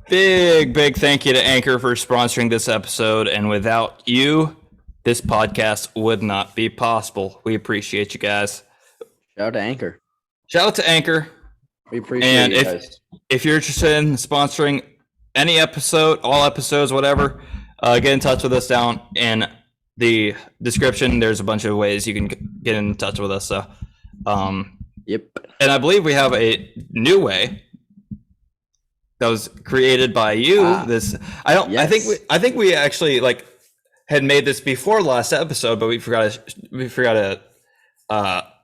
Big thank you to Anchor for sponsoring this episode. And without you, this podcast would not be possible. We appreciate you guys. Shout out to Anchor. Shout out to Anchor. We appreciate you guys. If you're interested in sponsoring any episode, all episodes, whatever, get in touch with us down in the description. There's a bunch of ways you can get in touch with us. So, yep. And I believe we have a new way that was created by you. Yes. I think we actually had made this before last episode, but we forgot to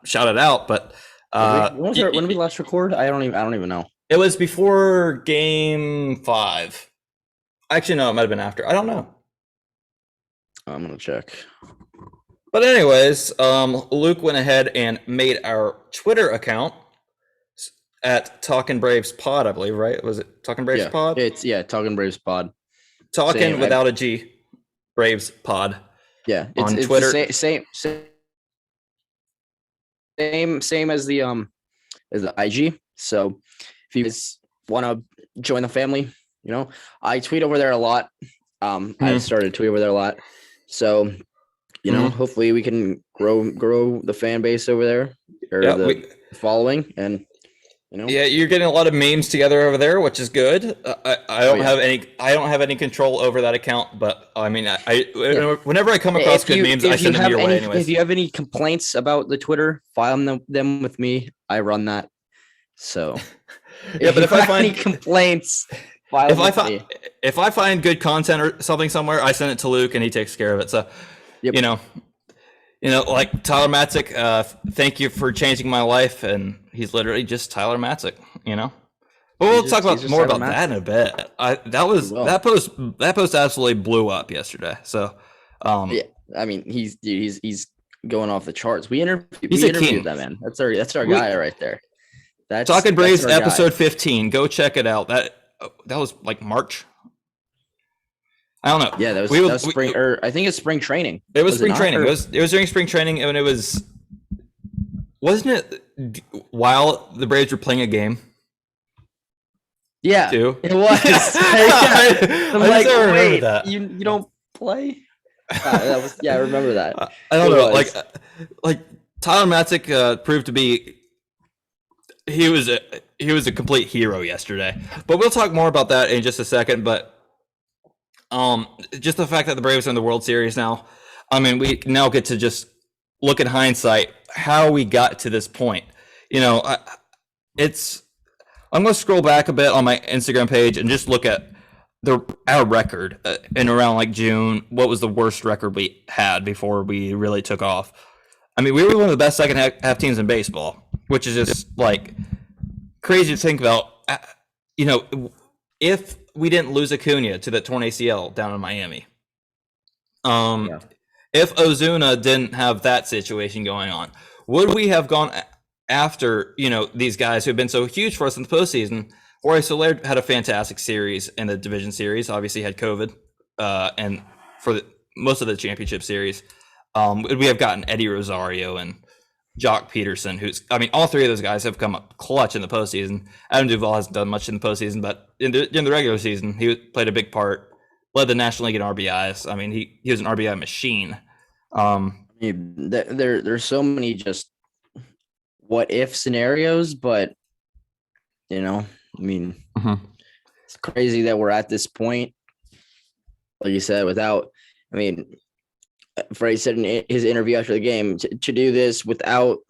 shout it out. But when did we last record? I don't even know. It was before Game 5. Actually, no, it might have been after. I don't know. I'm gonna check. But anyways, Luke went ahead and made our Twitter account at Talkin' Braves Pod, I believe, right? Was it Talkin' Braves Pod? It's Talkin' Braves Pod. Talkin' without a G, Braves Pod. Yeah, on it's Twitter. The same as the IG. So if you guys want to join the family, I tweet over there a lot. I started to tweet over there a lot. So, hopefully we can grow the fan base over there or following and. Yeah, you're getting a lot of memes together over there, which is good. I don't have any control over that account, but I mean, whenever I come across good memes, I send them your way anyways. If you have any complaints about the Twitter, file them with me. I run that. So yeah, but if I find any complaints, file me. If I find good content or something somewhere, I send it to Luke and he takes care of it. So like Tyler Matzik, thank you for changing my life, and he's literally just Tyler Matzik, But we'll talk more about that in a bit. That post absolutely blew up yesterday. So, yeah, I mean he's going off the charts. We interviewed that man. That's our guy right there. That's Talking Braves episode 15. Go check it out. That was like March. I don't know. Yeah, that was spring, or I think it's spring training. It was spring training. It was during spring training, and wasn't it while the Braves were playing a game? Yeah, too? It was. I'm like, wait, that. You don't play? I remember that. I don't know. Like Tyler Matzik proved to be. He was a complete hero yesterday. But we'll talk more about that in just a second. But. Just the fact that the Braves are in the World Series now, I mean, we now get to just look at hindsight how we got to this point. I'm going to scroll back a bit on my Instagram page and just look at our record in around like June. What was the worst record we had before we really took off? I mean, we were one of the best second half teams in baseball, which is just like crazy to think about. If we didn't lose Acuna to the torn ACL down in Miami. If Ozuna didn't have that situation going on, would we have gone after, these guys who have been so huge for us in the postseason? Jorge Soler had a fantastic series in the division series, obviously had COVID, and for most of the championship series. Would we have gotten Eddie Rosario and Jock Peterson, all three of those guys have come up clutch in the postseason. Adam Duvall hasn't done much in the postseason, but in the regular season, he played a big part, led the National League in RBIs. I mean, he was an RBI machine. There's so many just what if scenarios, but it's crazy that we're at this point. Like you said, Freddie said in his interview after the game, to do this without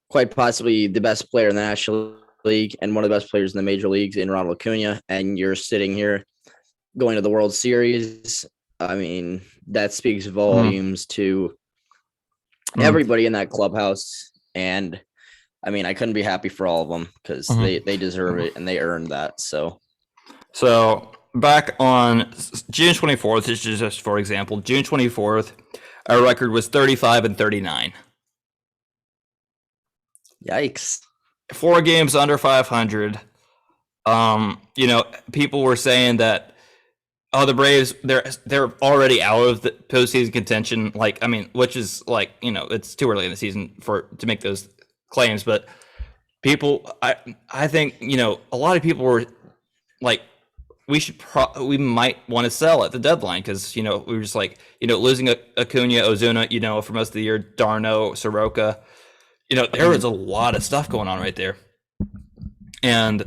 quite possibly the best player in the National League and one of the best players in the major leagues in Ronald Acuna, and you're sitting here going to the World Series. I mean, that speaks volumes to everybody in that clubhouse. And I mean, I couldn't be happy for all of them because they deserve it and they earned that. So back on June 24th, this is just for example, June 24th, our record was 35-39. Yikes. 4 games under 500. People were saying that, the Braves, they're already out of the postseason contention. Which is it's too early in the season to make those claims. But people, I think, a lot of people were we might want to sell at the deadline because we were just like losing Acuna, Ozuna, for most of the year, Darno, Soroka, there was a lot of stuff going on right there, and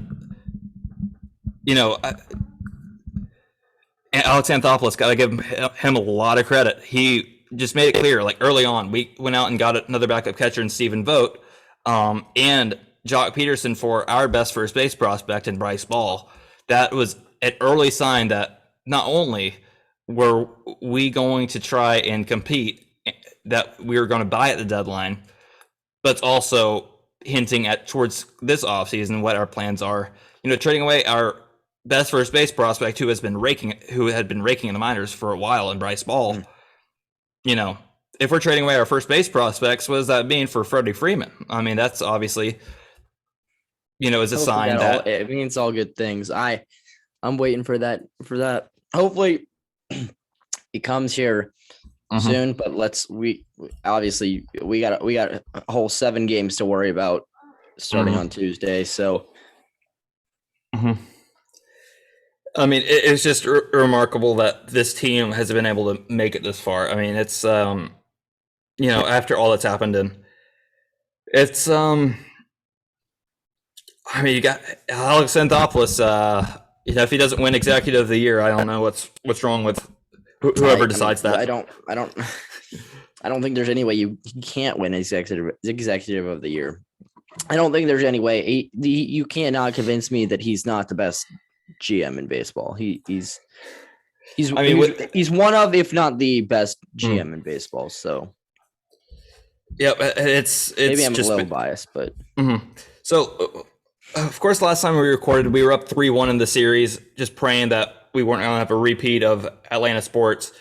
and Alex Anthopoulos, got to give him a lot of credit. He just made it clear, like early on, we went out and got another backup catcher in Stephen Vogt, and Jock Peterson for our best first base prospect in Bryce Ball. That was an early sign that not only were we going to try and compete, that we were going to buy at the deadline, but it's also hinting at towards this offseason what our plans are. Trading away our best first base prospect who had been raking in the minors for a while in Bryce Ball. If we're trading away our first base prospects, what does that mean for Freddie Freeman? I mean, that's obviously is a sign that it means all good things. I'm waiting for that. Hopefully he comes here soon, but we got a whole 7 games to worry about starting on Tuesday. So I mean, it's just remarkable that this team has been able to make it this far. I mean, it's after all that's happened, and it's I mean, you got Alex Anthopoulos. If he doesn't win Executive of the Year, I don't know what's wrong with whoever decides that. I don't think there's any way he can't win Executive of the Year. I don't think there's any way you cannot convince me that he's not the best GM in baseball. He's one of, if not the best GM in baseball. So yeah, it's maybe I'm just a little biased, but so. Of course, last time we recorded, we were up 3-1 in the series, just praying that we weren't going to have a repeat of Atlanta sports.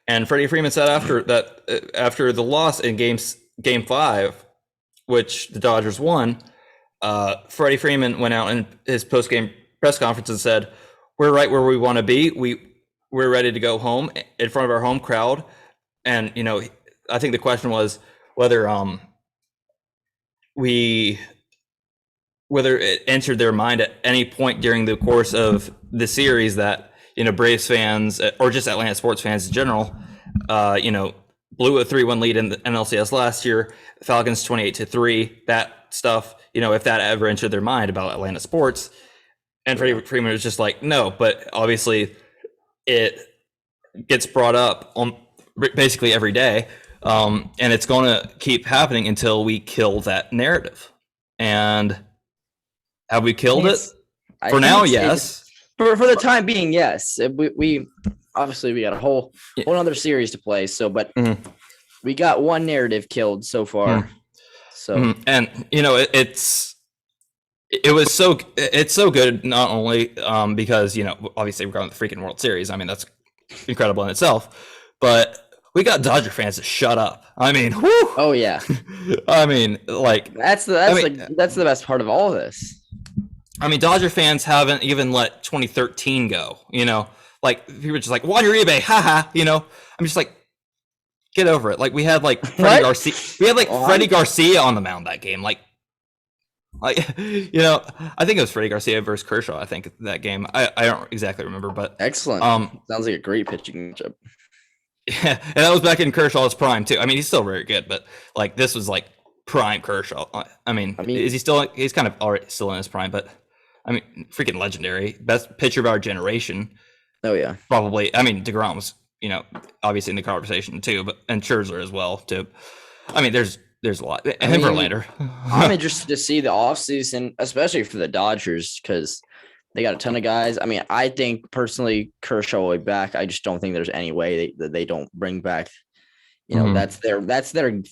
And Freddie Freeman said after the loss in Game 5, which the Dodgers won, Freddie Freeman went out in his post-game press conference and said, "We're right where we want to be. We're ready to go home in front of our home crowd." And I think the question was whether whether it entered their mind at any point during the course of the series that, Braves fans or just Atlanta sports fans in general, blew a 3-1 lead in the NLCS last year, Falcons 28-3, that stuff, if that ever entered their mind about Atlanta sports. And Freddie Freeman was just like, no, but obviously it gets brought up on basically every day. And it's going to keep happening until we kill that narrative. And have we killed it? For now, yes. For the time being, yes. We obviously we got a whole other series to play. So, but we got one narrative killed so far. So, and it's so good not only because obviously we're going to the freaking World Series. I mean, that's incredible in itself, but we got Dodger fans to shut up. I mean, whew. Oh yeah. I mean, like that's the best part of all of this. I mean, Dodger fans haven't even let 2013 go. Like people are just like, "Water eBay, haha." I'm just like, get over it. Like we had like Freddie Garcia. We had like Freddie Garcia on the mound that game. Like I think it was Freddie Garcia versus Kershaw. I think that game. I don't exactly remember, but excellent. Sounds like a great pitching matchup. Yeah, and that was back in Kershaw's prime too. I mean, he's still very good, but like this was like prime Kershaw. I mean, is he still? He's kind of already still in his prime, but I mean, freaking legendary, best pitcher of our generation. Oh yeah, probably. I mean, DeGrom was obviously in the conversation too, but and Scherzer as well too. I mean, there's a lot. And Verlander. I'm interested to see the offseason, especially for the Dodgers, because they got a ton of guys. I mean, I think personally Kershaw will be back. I just don't think there's any way that they don't bring back. That's their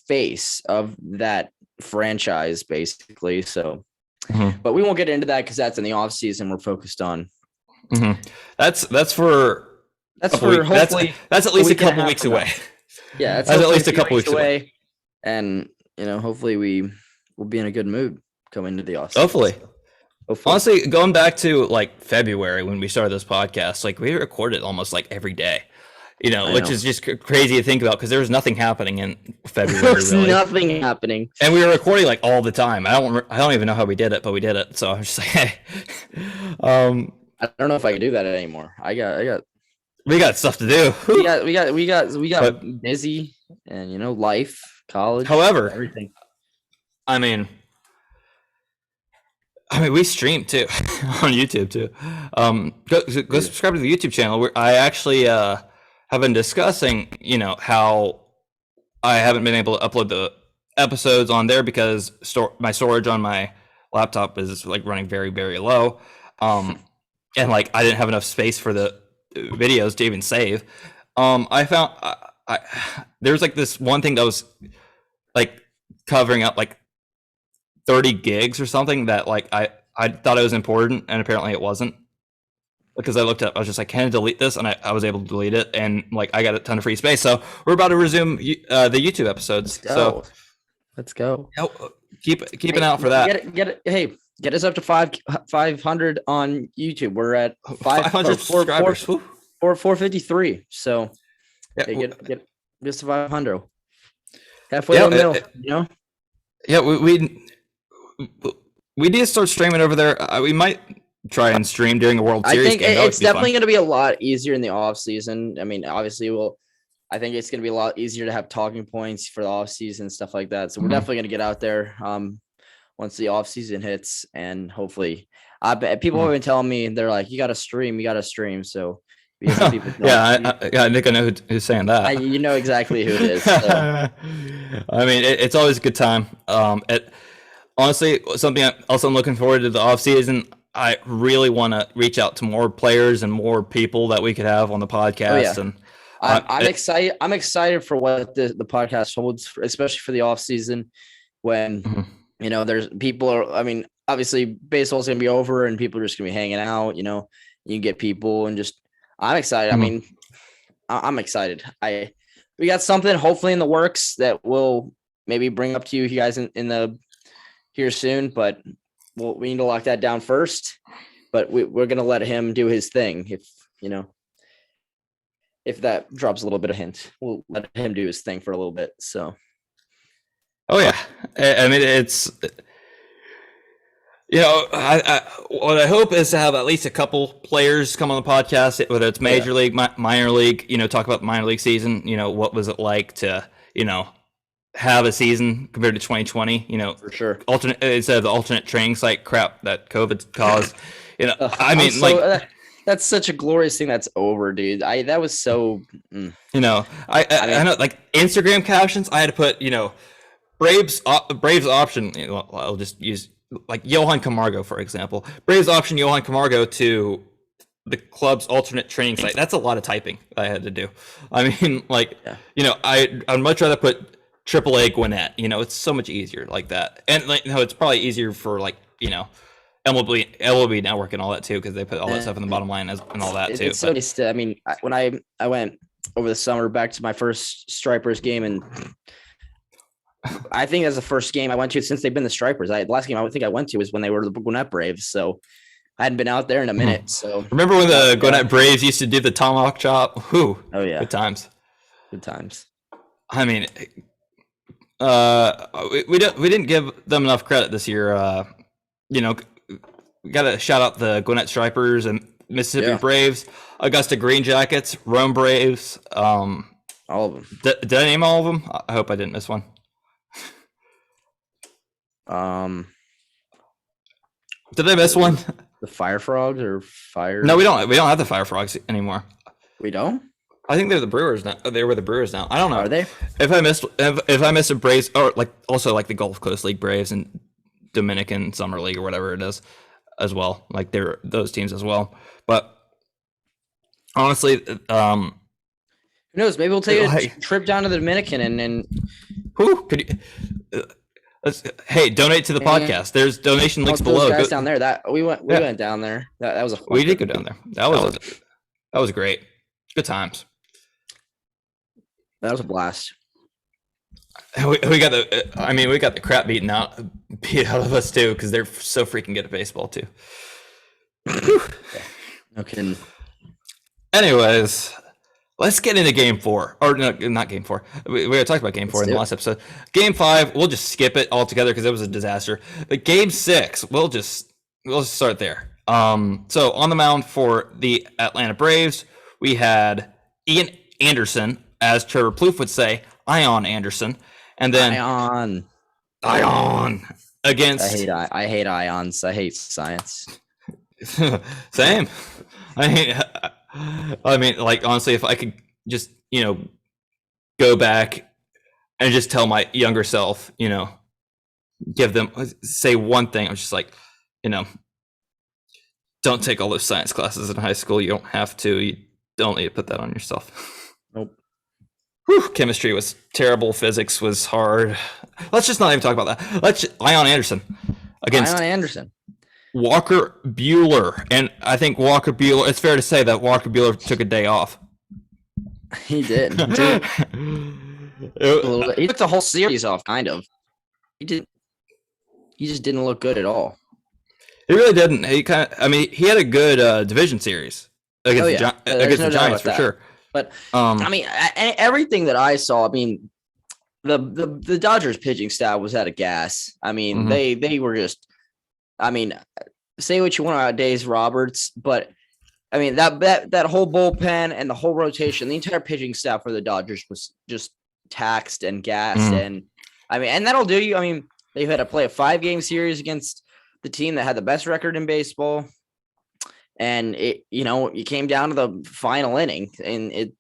face of that franchise basically. So, but we won't get into that because that's in the offseason. We're focused on. That's for hopefully that's at least a couple weeks away. Yeah, that's at least a couple weeks away. And hopefully we will be in a good mood coming into the offseason. Hopefully. Honestly, going back to like February when we started this podcast, like we recorded almost like every day, which is just crazy to think about because there was nothing happening in February. There was nothing happening, and we were recording like all the time. I don't even know how we did it, but we did it. So I'm just like, hey, I don't know if I can do that anymore. I got We got stuff to do. we got But- busy and life, college. However, everything. I mean, we stream too on YouTube too. Go subscribe to the YouTube channel. Where I actually have been discussing, how I haven't been able to upload the episodes on there because my storage on my laptop is like running very, very low, and like I didn't have enough space for the videos to even save. I found there's like this one thing that was like covering up like 30 gigs or something that like I thought it was important, and apparently it wasn't, because I looked up, I was just like, can I delete this? And I was able to delete it, and like I got a ton of free space. So we're about to resume the YouTube episodes. Let's go. Keep an eye out for that. Get us up to 500 on YouTube. We're at 500 subscribers. 453. So Yeah, get just to 500. Halfway to the middle, Yeah, we need to start streaming over there. We might try and stream during the World Series. I think game. it's definitely going to be a lot easier in the off season. I mean, obviously, I think it's going to be a lot easier to have talking points for the off season, stuff like that. So we're definitely going to get out there once the off season hits, and hopefully, I bet people have been telling me, they're like, you got to stream. So yeah, Nick, I know who's saying that. you know exactly who it is. So. I mean, it's always a good time. Honestly, something else I'm looking forward to the off season. I really want to reach out to more players and more people that we could have on the podcast. And I'm excited. I'm excited for what the podcast holds, especially for the off season, when there's people I mean, obviously baseball's gonna be over and people are just gonna be hanging out. You can get people and just. I'm excited. I mean, I'm excited. We got something hopefully in the works that we'll maybe bring up to you guys in the here soon, but we need to lock that down first. But we're gonna let him do his thing. If that drops a little bit of hint, we'll let him do his thing for a little bit. So. Oh yeah, I mean it's. What I hope is to have at least a couple players come on the podcast, whether it's major league, minor league, talk about the minor league season. What was it like to, have a season compared to 2020, for sure. Instead of the alternate training site crap that COVID caused, I mean, that's such a glorious thing that's over, dude. That was so, I know, like Instagram captions, I had to put, Braves option, I'll just use like Johan Camargo, for example. Braves option Johan Camargo to the club's alternate training site. That's a lot of typing I had to do. I mean, I'd much rather put AAA Gwinnett. It's so much easier like that. And it's probably easier for MLB Network and all that too, because they put all that stuff in the bottom line and all that too. It's so nice to, I mean, when I went over the summer back to my first Stripers game, and I think that's the first game I went to since they've been the Stripers. The last game I think I went to was when they were the Gwinnett Braves. So I hadn't been out there in a minute. So remember when the Gwinnett Braves used to do the tomahawk chop? Whew. Oh yeah. Good times. I mean, we didn't give them enough credit this year. We got to shout out the Gwinnett Stripers and Mississippi Braves, Augusta Green Jackets, Rome Braves. All of them. Did I name all of them? I hope I didn't miss one. Did I miss one? The Fire Frogs or Fire? No, we don't. We don't have the Fire Frogs anymore. We don't. I think they're the Brewers now. They were the Brewers now. I don't know. Are they? If I missed a Braves, or also the Gulf Coast League Braves and Dominican Summer League or whatever it is, as well. Like they're those teams as well. But honestly, who knows? Maybe we'll take a trip down to the Dominican and who could you? Hey, donate to the podcast. There's donation links below. Guys down there. We went down there. That was we did go down there. That was great. Good times. That was a blast. We got the crap beat out of us too, because they're so freaking good at baseball too. Okay. Anyways, let's get into Game 4. Or no, not Game 4. We already talked about Game 4 in the last episode. Game 5, we'll just skip it altogether because it was a disaster. But Game 6, we'll just start there. So on the mound for the Atlanta Braves, we had Ian Anderson, as Trevor Plouffe would say, Ion Anderson, and then Ion against. I hate ions. I hate science. Same. I mean, like honestly, if I could just go back and just tell my younger self, give them say one thing, I'm just like, don't take all those science classes in high school. You don't have to. You don't need to put that on yourself. Nope. Whew, chemistry was terrible. Physics was hard. Let's just not even talk about that. Ion Anderson against Ion Anderson. Walker Buehler. And I think Walker Buehler, it's fair to say that Walker Buehler took a day off. He did. He took the whole series off, kind of. He just didn't look good at all. He really didn't. He had a good division series against the Giants for sure. But everything that I saw, the Dodgers pitching staff was out of gas. They were just. Say what you want about Dave Roberts, but that whole bullpen and the whole rotation, the entire pitching staff for the Dodgers was just taxed and gassed, and that'll do you. They had to play a 5-game series against the team that had the best record in baseball, and you came down to the final inning, and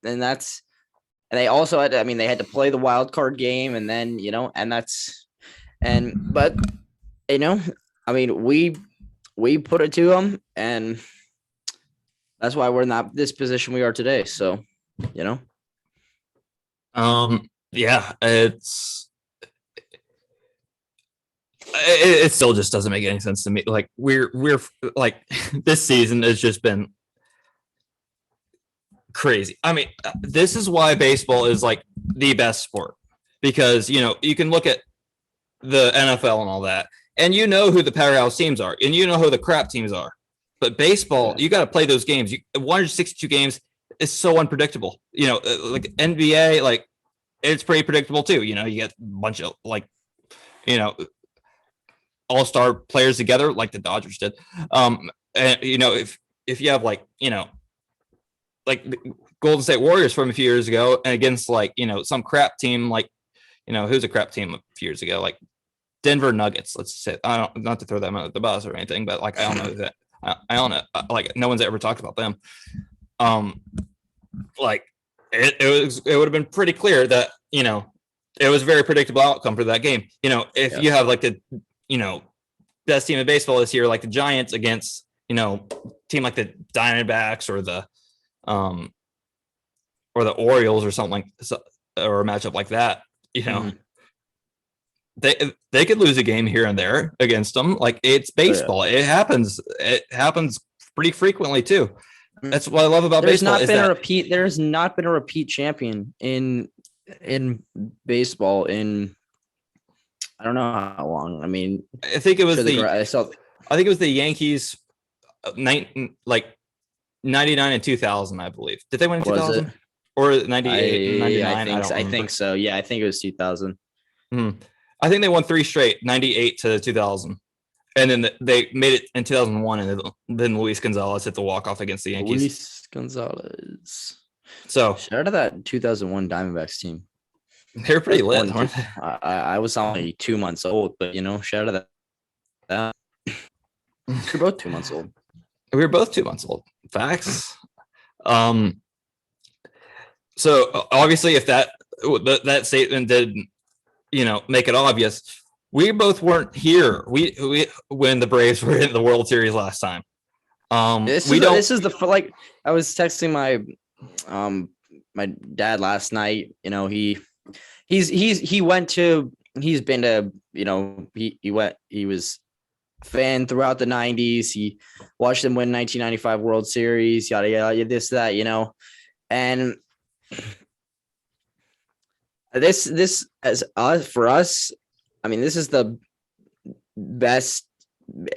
they also had to, they had to play the wild card game, and then we put it to them, and that's why we're in this position we are today. So, yeah, it still just doesn't make any sense to me. Like we're like this season has just been crazy. This is why baseball is like the best sport, because you can look at the NFL and all that, and who the powerhouse teams are, and who the crap teams are. But baseball, you got to play those games. 162 games is so unpredictable. Like NBA, like it's pretty predictable too. You get a bunch of all-star players together, like the Dodgers did. And if you have like the Golden State Warriors from a few years ago, and against some crap team, who's a crap team a few years ago, like Denver Nuggets, let's say. I don't, not to throw them out the bus or anything, but I don't know that. I don't know. No one's ever talked about them. It would have been pretty clear that it was a very predictable outcome for that game. If you have like the best team in baseball this year, like the Giants against team like the Diamondbacks or the Orioles or something or a matchup like that, they could lose a game here and there against them. Like it's baseball. It happens pretty frequently too. That's what I love about baseball. There's not been a repeat champion in baseball in I don't know how long. I think it was the Yankees 99 and 2000, I believe. Did they win in 2000? Or 98, 99? I think so. Yeah, I think it was 2000. Mm-hmm. I think they won 3 straight, 98 to 2000. And then they made it in 2001, and then Luis Gonzalez hit the walk-off against the Yankees. Luis Gonzalez. So shout out to that 2001 Diamondbacks team. They were pretty lit, weren't they? I was only 2 months old, but shout out to that. We're both 2 months old. We were both 2 months old. Facts. So obviously, if that statement didn't, make it obvious, we both weren't here. We when the Braves were in the World Series last time. I was texting my dad last night. He was a fan throughout the 90s. He watched them win 1995 World Series, yada yada, this, that, and this as for us, this is the best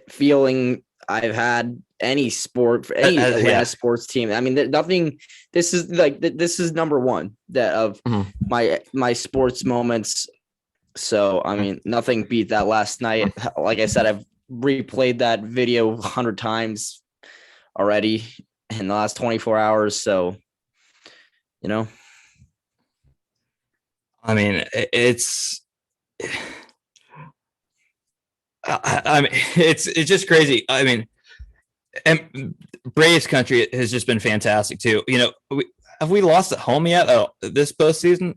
feeling I've had any sport for any Atlanta sports team. Nothing. This is number one of my sports moments. So nothing beat that last night. Like I said, I've replayed that video 100 times already in the last 24 hours. So, I mean, it's just crazy. I mean, and Braves country has just been fantastic too. Have we lost at home yet? This postseason,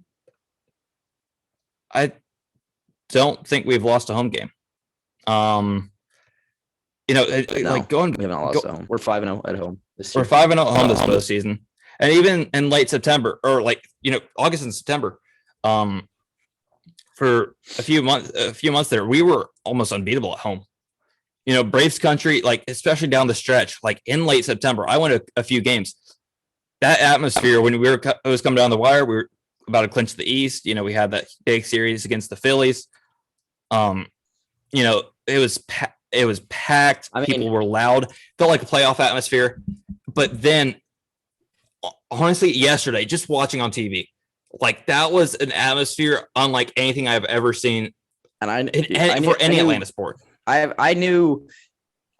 I don't think we've lost a home game. No, like going, we haven't lost at home. We're 5-0 at home. We're 5-0 at home this postseason, and even in late September or August and September, for a few months there, we were almost unbeatable at home. Braves country, like especially down the stretch, like in late September, I went to a few games. That atmosphere when it was coming down the wire, we were about to clinch the East. We had that big series against the Phillies. It was packed. People were loud. Felt like a playoff atmosphere. But then, honestly, yesterday, just watching on TV, like that was an atmosphere unlike anything I've ever seen. And for any Atlanta sport. I knew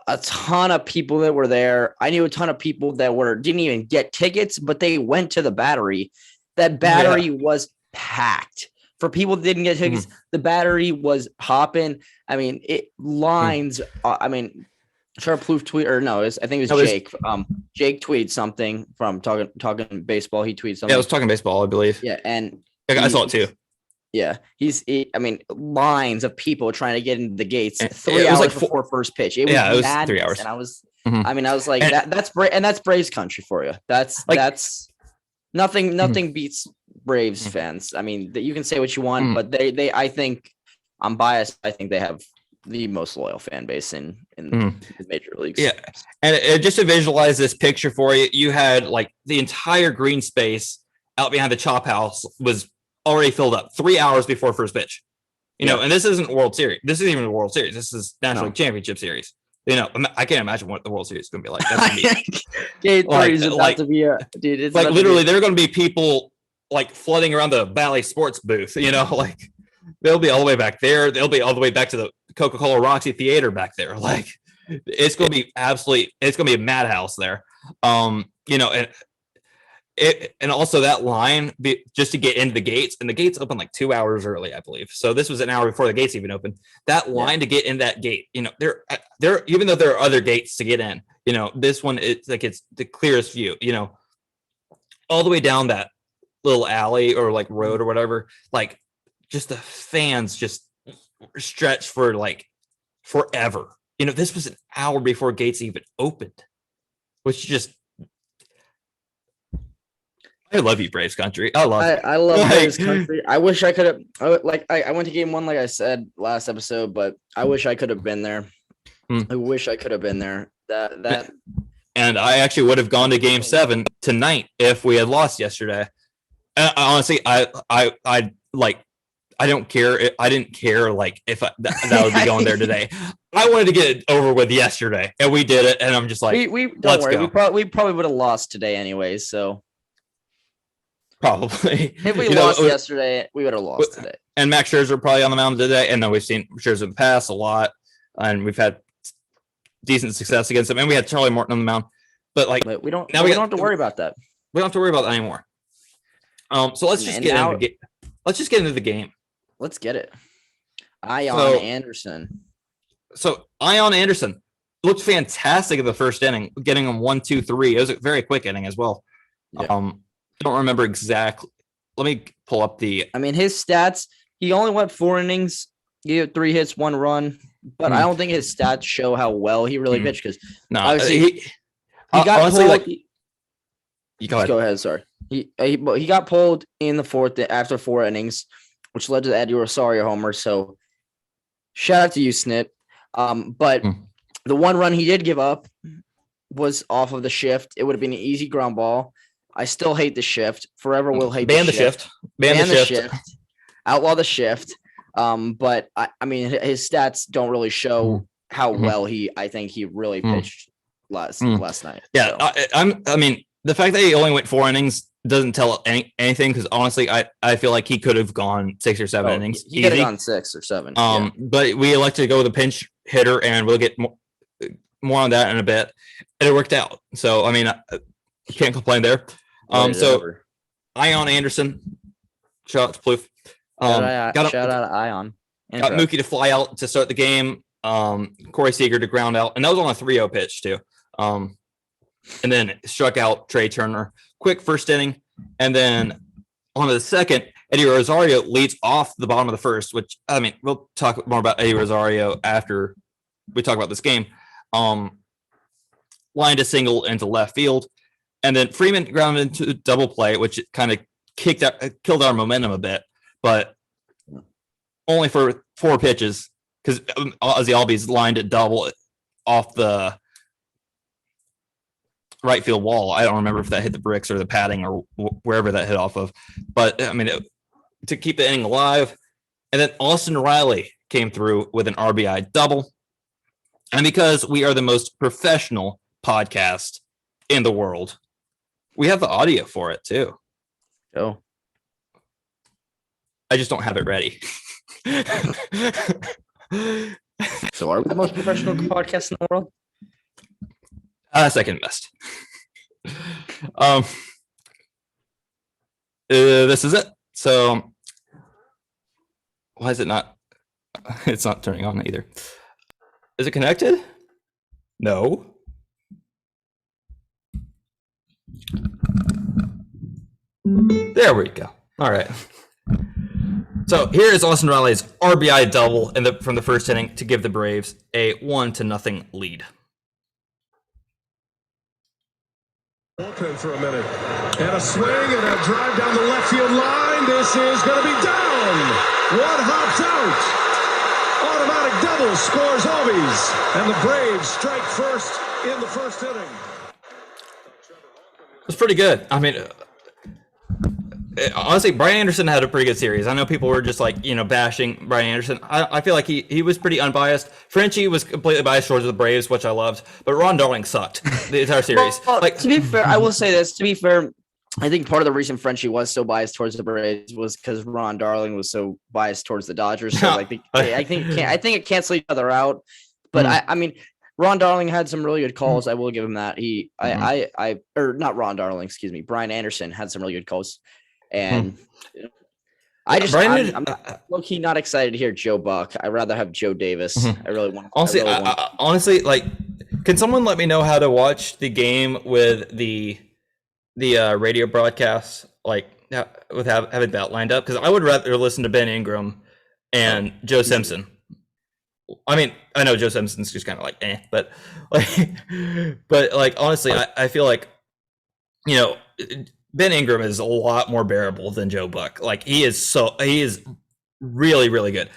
a ton of people that were there. I knew a ton of people that didn't even get tickets, but they went to the Battery. That Battery was packed. For people that didn't get tickets, the Battery was hopping. I mean, lines. I mean, Sharplouf tweet I think it was Jake. Jake tweeted something from talking baseball. He tweeted something. Yeah, I was talking baseball, I believe. Yeah, and I saw it too. Yeah, lines of people trying to get into the gates 3 hours before first pitch. It was madness, 3 hours. And I was, I was like, that's Braves country for you. That's nothing beats Braves fans. I mean, you can say what you want, but they I think I'm biased. I think they have the most loyal fan base in the major leagues. Yeah, and just to visualize this picture for you, you had like the entire green space out behind the chop house was already filled up 3 hours before first pitch, and this isn't World Series. This isn't even the World Series. This is National League Championship Series. I can't imagine what the World Series is going to be like. That's dude. Like literally, there are going to be people like flooding around the Valley Sports booth. Like they'll be all the way back there. They'll be all the way back to the Coca-Cola Roxy Theater back there. Like it's going to be it's going to be a madhouse there. And also that line just to get into the gates, and the gates open like 2 hours early, I believe. So this was an hour before the gates even opened. That line to get in that gate, there even though there are other gates to get in, this one it's the clearest view, all the way down that little alley or like road or whatever. Like just the fans just stretched for like forever. This was an hour before gates even opened, which just. I love you, Braves country. I love Braves country. I wish I could have. I went to game 1, like I said last episode, but I wish I could have been there. I wish I could have been there. That. And I actually would have gone to game 7 tonight if we had lost yesterday. Honestly, I don't care. I didn't care like if that would be going there today. I wanted to get it over with yesterday, and we did it. And I'm just like, let's go. We probably would have lost today anyway. So. Probably. If we lost yesterday, we would have lost today. And Max Scherzer probably on the mound today. And then we've seen Scherzer in the past a lot, and we've had decent success against him. And we had Charlie Morton on the mound, but we don't have to worry about that. We don't have to worry about that anymore. So let's just get into the game. Let's just get into the game. Let's get it. Ion Anderson. So Ion Anderson looked fantastic in the first inning, getting him 1, 2, 3. It was a very quick inning as well. Yeah. Don't remember exactly. Let me pull up his stats. He only went 4 innings. He had 3 hits, 1 run. But I don't think his stats show how well he really pitched. Because obviously he got honestly, pulled. Go ahead. Sorry. He got pulled in the 4th after 4 innings, which led to the Eddie Rosario homer. So shout out to you, Snit. But the 1 run he did give up was off of the shift. It would have been an easy ground ball. I still hate the shift. Forever will hate the shift. Ban the shift. Outlaw the shift. But I mean, his stats don't really show how well I think he really pitched last night. Yeah, so. I mean, the fact that he only went 4 innings doesn't tell anything because honestly, I feel like he could have gone 6 or 7 innings. He could have gone 6 or 7. But we elected to go with a pinch hitter, and we'll get more on that in a bit. And it worked out. So, I mean, you can't complain there. So Ion Anderson, shout out to Plouffe. Shout out to Ion. Got Mookie to fly out to start the game. Corey Seager to ground out. And that was on a 3-0 pitch, too. And then struck out Trey Turner. Quick first inning. And then on the second, Eddie Rosario leads off the bottom of the first, which, I mean, we'll talk more about Eddie Rosario after we talk about this game. Lined a single into left field. And then Freeman grounded into double play, which kind of killed our momentum a bit, but only for 4 pitches because Ozzy Albies lined it double off the right field wall. I don't remember if that hit the bricks or the padding or wherever that hit off of, but I mean, to keep the inning alive. And then Austin Riley came through with an RBI double. And because we are the most professional podcast in the world, we have the audio for it too. Oh, I just don't have it ready. So are we the most professional podcast in the world? Second best. This is it. So why is it not? It's not turning on either. Is it connected? No. There we go. All right. So here is Austin Riley's RBI double from the first inning to give the Braves a 1-0 lead. Bullpen for a minute. And a swing and a drive down the left field line. This is going to be down. One hops out. Automatic double scores Albies. And the Braves strike first in the first inning. It was pretty good. I mean, honestly, Brian Anderson had a pretty good series. I know people were just like, bashing Brian Anderson. I feel like he was pretty unbiased. Frenchie was completely biased towards the Braves, which I loved. But Ron Darling sucked the entire series. Well, to be fair, I will say this. To be fair, I think part of the reason Frenchie was so biased towards the Braves was because Ron Darling was so biased towards the Dodgers. So I think it cancels each other out. But I mean, Ron Darling had some really good calls. I will give him that. Not Ron Darling, excuse me. Brian Anderson had some really good calls. And I'm low-key not excited to hear Joe Buck. I'd rather have Joe Davis. I really want. Honestly, like, can someone let me know how to watch the game with the radio broadcast, like with having that lined up? Because I would rather listen to Ben Ingram and Joe Simpson. I mean, I know Joe Simpson's just kind of like, but honestly, I feel like, Ben Ingram is a lot more bearable than Joe Buck. Like, he is really, really good.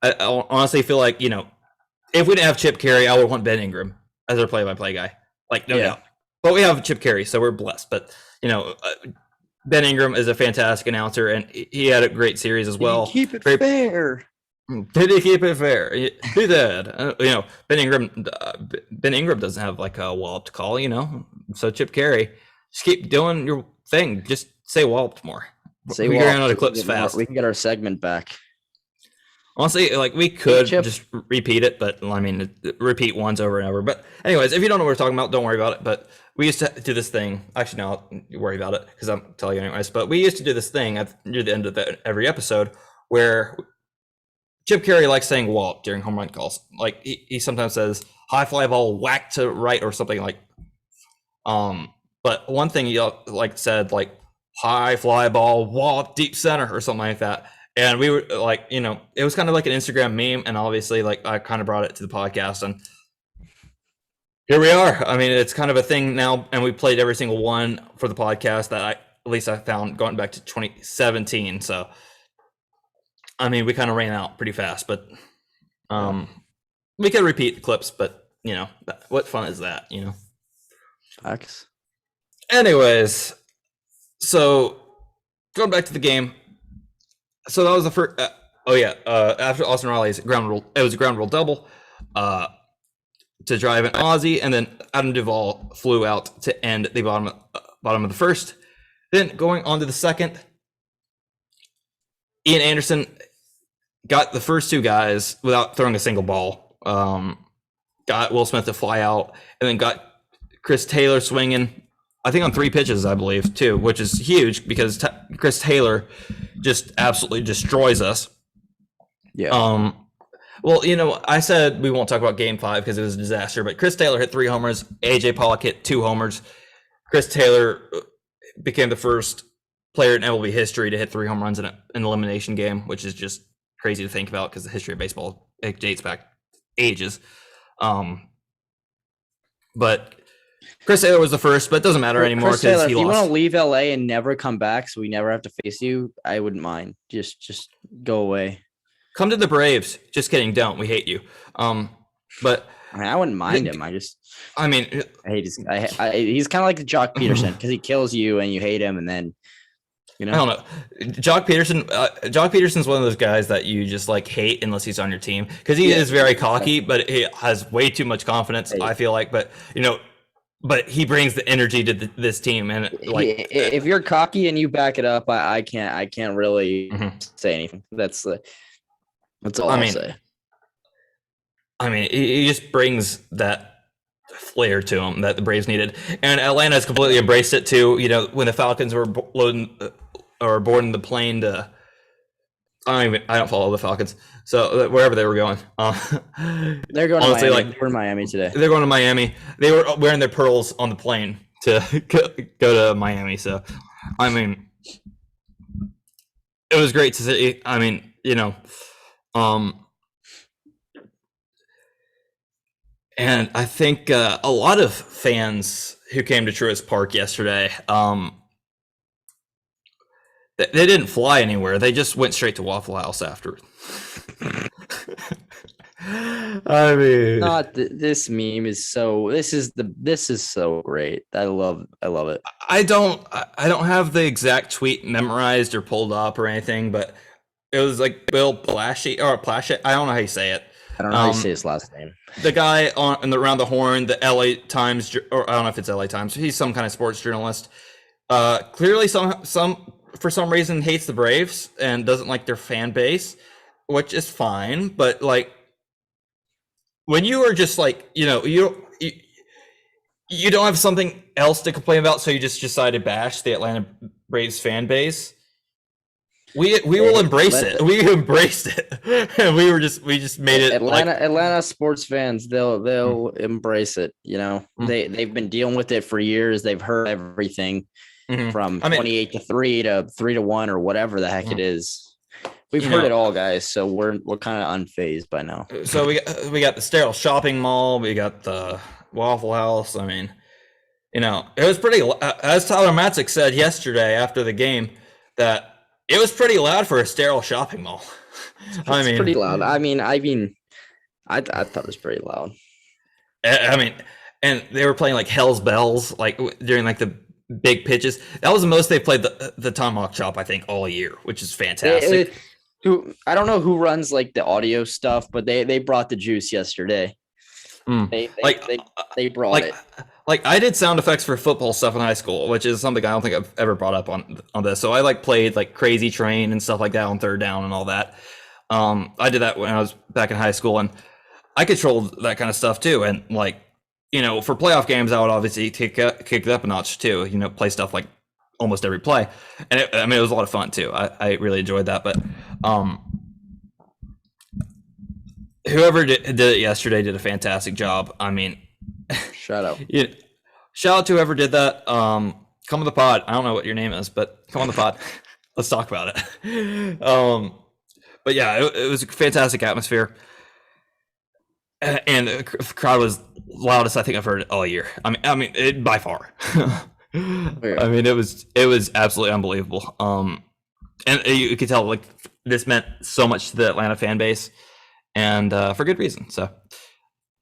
I honestly feel like, if we didn't have Chip Carey, I would want Ben Ingram as our play-by-play guy. Like, no doubt. But we have Chip Carey, so we're blessed. But, Ben Ingram is a fantastic announcer, and he had a great series as well. Keep it fair. Did he keep it fair? He did. Ben Ingram doesn't have like a wallop call, So Chip Carey, just keep doing your thing. Just say walloped more. We ran out of clips fast. We can get our segment back. Honestly, like, we could just repeat it, but I mean, repeat once over and over. But anyways, if you don't know what we're talking about, don't worry about it. But we used to do this thing. Actually, now I'll worry about it because I'm telling you anyways. But we used to do this thing near the end of every episode where Chip Carey likes saying wallop during home run calls. Like, he sometimes says high fly ball whack to right or something like. But one thing he said like high fly ball wallop deep center or something like that. And we were like, it was kind of like an Instagram meme, and obviously, like, I kind of brought it to the podcast, and here we are. I mean, it's kind of a thing now, and we played every single one for the podcast that I found going back to 2017. So, I mean, we kind of ran out pretty fast, but we could repeat the clips, but what fun is that? Facts. Anyways, so going back to the game. So that was the first. After Austin Riley's ground rule, it was a ground rule double to drive an Ozzy, and then Adam Duvall flew out to end the bottom of the first. Then going on to the second, Ian Anderson got the first two guys without throwing a single ball. got Will Smith to fly out, and then got Chris Taylor swinging, I think on 3 pitches, I believe, too, which is huge because Chris Taylor just absolutely destroys us. Yeah. Well, I said we won't talk about Game 5 because it was a disaster, but Chris Taylor hit 3 homers. A.J. Pollock hit 2 homers. Chris Taylor became the first player in MLB history to hit 3 home runs in an elimination game, which is just crazy to think about because the history of baseball, it dates back ages. But Chris Taylor was the first, but it doesn't matter anymore Chris Taylor, because he if you lost. want to leave LA and never come back so we never have to face you, I wouldn't mind. Just go away. Come to the Braves. Just kidding. Don't. We hate you. But I mean, I wouldn't mind him. I hate his. He's kind of like Jock Peterson because he kills you and you hate him, and then I don't know. Jock Peterson's one of those guys that you just like hate unless he's on your team because he is very cocky, but he has way too much confidence. I feel like, but he brings the energy to this team, and like if you're cocky and you back it up, I can't really say anything. That's all I'll say. I mean, he just brings that flair to him that the Braves needed, and Atlanta has completely embraced it too. When the Falcons were boarding the plane to, I don't follow the Falcons, so wherever they were going, they're going honestly, to Miami. We're in Miami today. They're going to Miami. They were wearing their pearls on the plane to go to Miami. So, I mean, it was great to see. I mean, and I think a lot of fans who came to Truist Park yesterday, they didn't fly anywhere. They just went straight to Waffle House after. I mean, this meme is so. This is so great. I love it. I don't have the exact tweet memorized or pulled up or anything, but it was like Bill Plaschke or Plaschke. I don't know how you say it. I don't know how you say his last name. The guy around the horn, the LA Times, or I don't know if it's LA Times. He's some kind of sports journalist. Clearly, for some reason hates the Braves and doesn't like their fan base, which is fine. But like, when you are just like, you don't have something else to complain about, so you just decide to bash the Atlanta Braves fan base. We will embrace it. We embraced it, and we just made it. Atlanta sports fans, they'll embrace it. They've been dealing with it for years. They've heard everything from 28 to 3 to 3 to 1 or whatever the heck it is. We've heard it all, guys. So we're kind of unfazed by now. So we got the sterile shopping mall. We got the Waffle House. I mean, it was pretty. As Tyler Matzik said yesterday after the game, that it was pretty loud for a sterile shopping mall. It's pretty loud. I thought it was pretty loud. And they were playing like Hell's Bells, like during like the big pitches. That was the most they played the tomahawk chop, I think, all year, which is fantastic. I don't know who runs like the audio stuff, but they brought the juice yesterday. They brought it. Like I did sound effects for football stuff in high school, which is something I don't think I've ever brought up on this. So I played like Crazy Train and stuff like that on third down and all that. I did that when I was back in high school, and I controlled that kind of stuff too. And for playoff games, I would obviously kick it up a notch too. Play stuff like almost every play, and it was a lot of fun too. I really enjoyed that. But whoever did it yesterday did a fantastic job. I mean. Shout out. Shout out to whoever did that. Come on the pod. I don't know what your name is, but come on the pod. Let's talk about it. But yeah, it was a fantastic atmosphere. And the crowd was loudest I think I've heard it all year. I mean, by far. I mean, it was absolutely unbelievable. And you could tell like this meant so much to the Atlanta fan base, and for good reason. So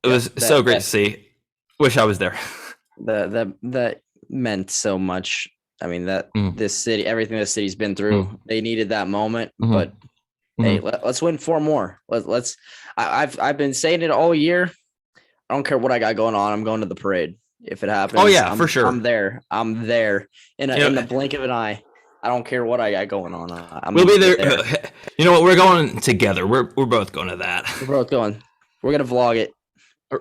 it was so great to see. Wish I was there. That meant so much. I mean, this city, everything this city's been through, they needed that moment. But hey, let's win 4 more. I've been saying it all year. I don't care what I got going on. I'm going to the parade if it happens. Oh yeah, for sure. I'm there in the blink of an eye. I don't care what I got going on. We'll be there. You know what? We're going together. We're both going to that. We're both going. We're gonna vlog it.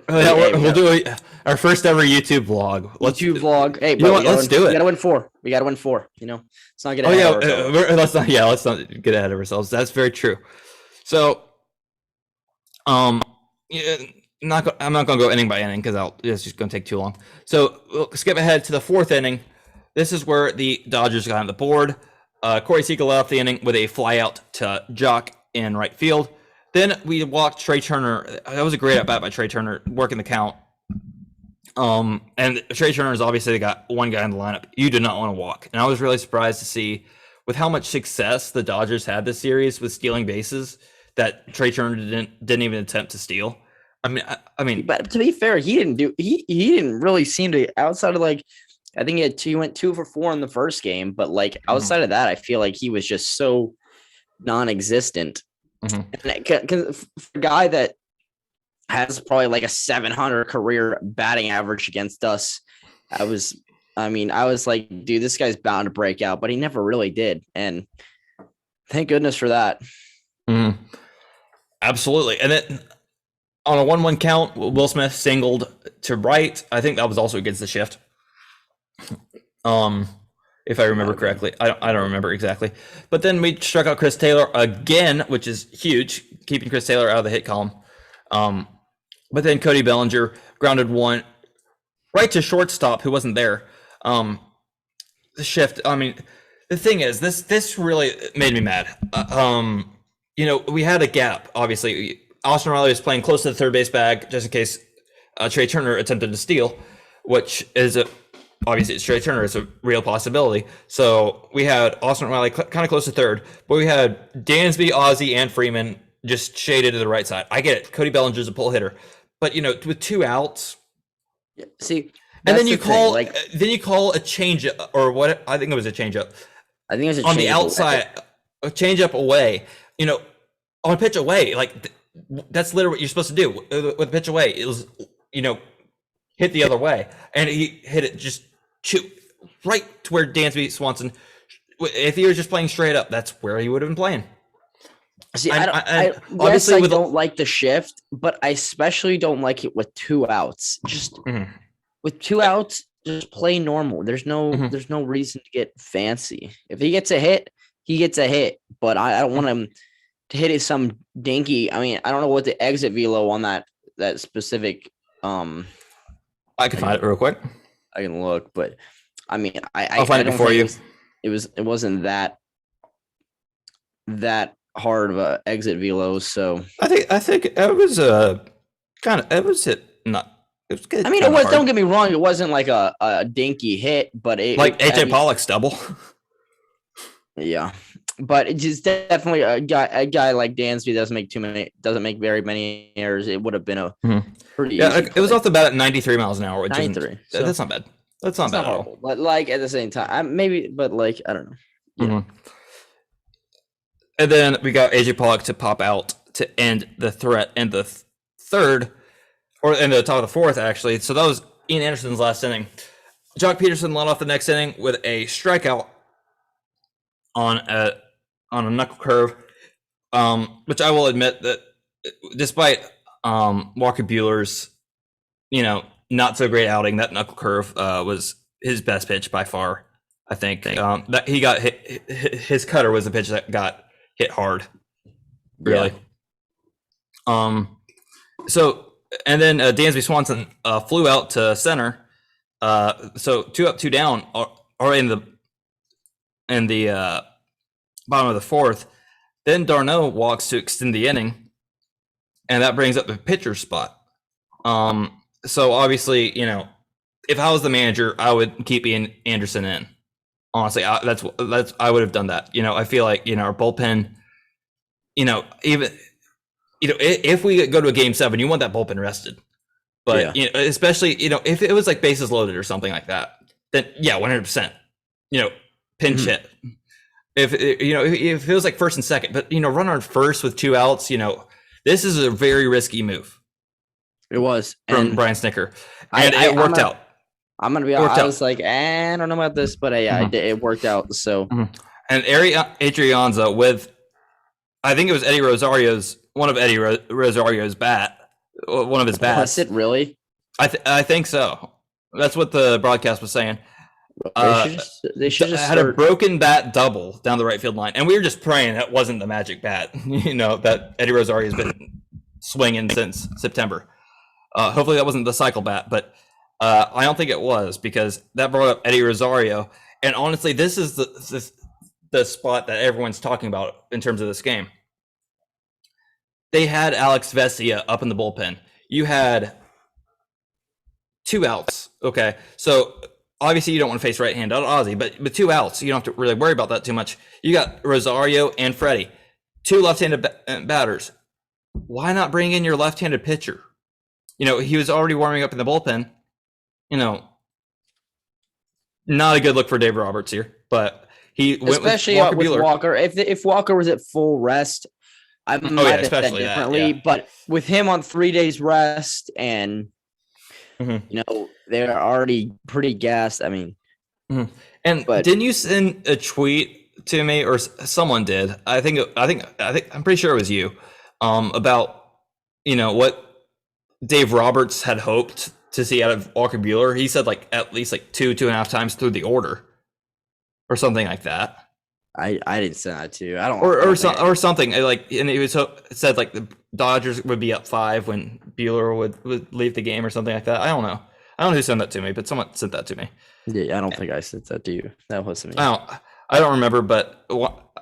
We'll do our first ever YouTube vlog. YouTube vlog. Hey, you know what? Let's do it. We gotta win 4. We gotta win 4. You know, let's not get Oh ahead yeah, of ourselves. let's not get ahead of ourselves. That's very true. So, yeah, I'm not gonna go inning by inning because it's just gonna take too long. So we'll skip ahead to the 4th inning. This is where the Dodgers got on the board. Corey Seager led off the inning with a fly out to Jock in right field. Then we walked Trey Turner. That was a great at bat by Trey Turner, working the count. And Trey Turner is obviously got one guy in the lineup you do not want to walk. And I was really surprised to see with how much success the Dodgers had this series with stealing bases that Trey Turner didn't even attempt to steal. I mean, but to be fair, he didn't really seem to, outside of like, I think he went 2 for 4 in the first game, but like outside of that, I feel like he was just so non-existent. And for a guy that has probably like a 700 career batting average against us, I was like, dude, this guy's bound to break out, but he never really did. And thank goodness for that. Absolutely. And then on a 1-1 count, Will Smith singled to right. I think that was also against the shift. If I remember correctly. I don't remember exactly. But then we struck out Chris Taylor again, which is huge, keeping Chris Taylor out of the hit column. But then Cody Bellinger grounded one right to shortstop, who wasn't there. The shift, the thing is, this really made me mad. We had a gap, obviously. Austin Riley was playing close to the third base bag just in case Trey Turner attempted to steal, which is obviously it's Trey Turner. It's a real possibility. So we had Austin Riley kind of close to third, but we had Dansby, Ozzie, and Freeman just shaded to the right side. I get it. Cody Bellinger's a pull hitter, but with 2 outs. Yeah, see, and then you call a change or what? I think it was a change up. I think it was a on the outside, a change up away. On a pitch away, like that's literally what you're supposed to do with a pitch away. It was, hit the other way, and he hit it just right to where Dansby Swanson. If he was just playing straight up, that's where he would have been playing. See, I don't like the shift, but I especially don't like it with 2 outs. Just with 2 outs, just play normal. There's no reason to get fancy. If he gets a hit, he gets a hit. But I don't want him to hit it some dinky. I don't know what the exit velo on that specific. I can find it real quick. I can look, but I'll find it before you. It wasn't that hard of a exit velo. So I think it was it was hit not. It was good. It was. Hard. Don't get me wrong. It wasn't like a dinky hit, but AJ Pollock's double. Yeah, but it's just definitely a guy like Dansby doesn't make very many errors. It would have been a pretty. Yeah, it was off the bat at 93 miles an hour. Which 93. That's not bad. That's not bad at all. But like at the same time, I don't know. And then we got AJ Pollock to pop out to end the threat in the third, or in the top of the 4th, actually. So that was Ian Anderson's last inning. Jock Peterson led off the next inning with a strikeout on a knuckle curve, which I will admit that despite Walker Buehler's, not so great outing, that knuckle curve was his best pitch by far. I think that he got hit. His cutter was the pitch that got hit hard. Really. Yeah. So and then Dansby Swanson flew out to center. So 2 up, 2 down, or in the bottom of the 4th. Then Darno walks to extend the inning, and that brings up the pitcher spot. So obviously, if I was the manager, I would keep Ian Anderson in. Honestly, I would have done that. I feel like our bullpen. Even if we go to a game 7, you want that bullpen rested. But especially if it was like bases loaded or something like that, then 100%. Pinch hit. If it was like first and second, but run on first with 2 outs, this is a very risky move. It was from Brian Snicker, and it worked out. I'm gonna be honest. I was like, I don't know about this, but it worked out. So, and Adrianza with, I think it was one of Eddie Rosario's bat one of his bats. Was it really? I think so. That's what the broadcast was saying. They should just had a broken bat double down the right field line, and we were just praying that wasn't the magic bat. That Eddie Rosario has been swinging since September. Hopefully that wasn't the cycle bat, but I don't think it was, because that brought up Eddie Rosario. And honestly, this is the spot that everyone's talking about in terms of this game. They had Alex Vesia up in the bullpen. You had 2 outs. Okay, so obviously you don't want to face right-handed Ozzy, but with 2 outs, you don't have to really worry about that too much. You got Rosario and Freddie, 2 left-handed batters. Why not bring in your left-handed pitcher? He was already warming up in the bullpen. Not a good look for Dave Roberts here, but he went especially with Walker. If Walker was at full rest, I might have said differently. But with him on 3 days rest, and they're already pretty gassed. I mean, and didn't you send a tweet to me, or someone did? I think I'm pretty sure it was you, about what Dave Roberts had hoped to see out of Walker Buehler. He said at least 2.5 times through the order, or something like that. I didn't send that to you. I don't or something and it said the Dodgers would be up 5 when Buehler would leave the game or something like that. I don't know who sent that to me, but someone sent that to me. Yeah, I don't think I sent that to you. That wasn't me. I don't remember, but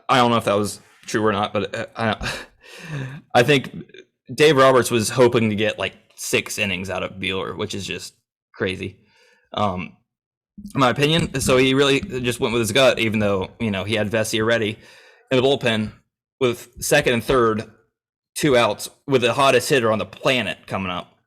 I don't know if that was true or not. But I think Dave Roberts was hoping to get 6 innings out of Buehler, which is just crazy. In my opinion. So he really just went with his gut, even though, he had Vesia ready in the bullpen with second and third, 2 outs, with the hottest hitter on the planet coming up.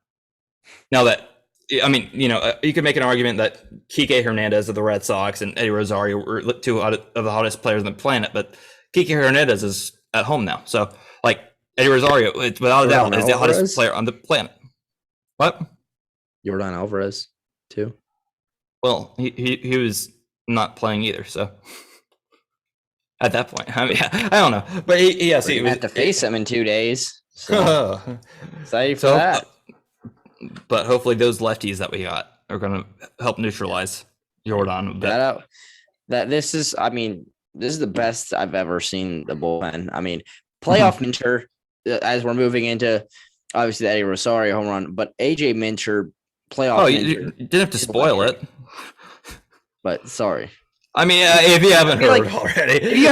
Now that, you could make an argument that Kike Hernandez of the Red Sox and Eddie Rosario were 2 of the hottest players on the planet, but Kike Hernandez is at home now. So, Eddie Rosario, it's without a doubt, is the hottest player on the planet. What? Yordan Alvarez, too. Well, he was not playing either, so at that point, I don't know, but he had to face him in 2 days. So excited for that. But hopefully, those lefties that we got are going to help neutralize Yordan a bit. This is the best I've ever seen the bullpen. Playoff Minter, as we're moving into obviously the Eddie Rosario home run, but AJ Minter playoff. Oh, you didn't have to spoil it. But sorry. If you haven't heard already. If you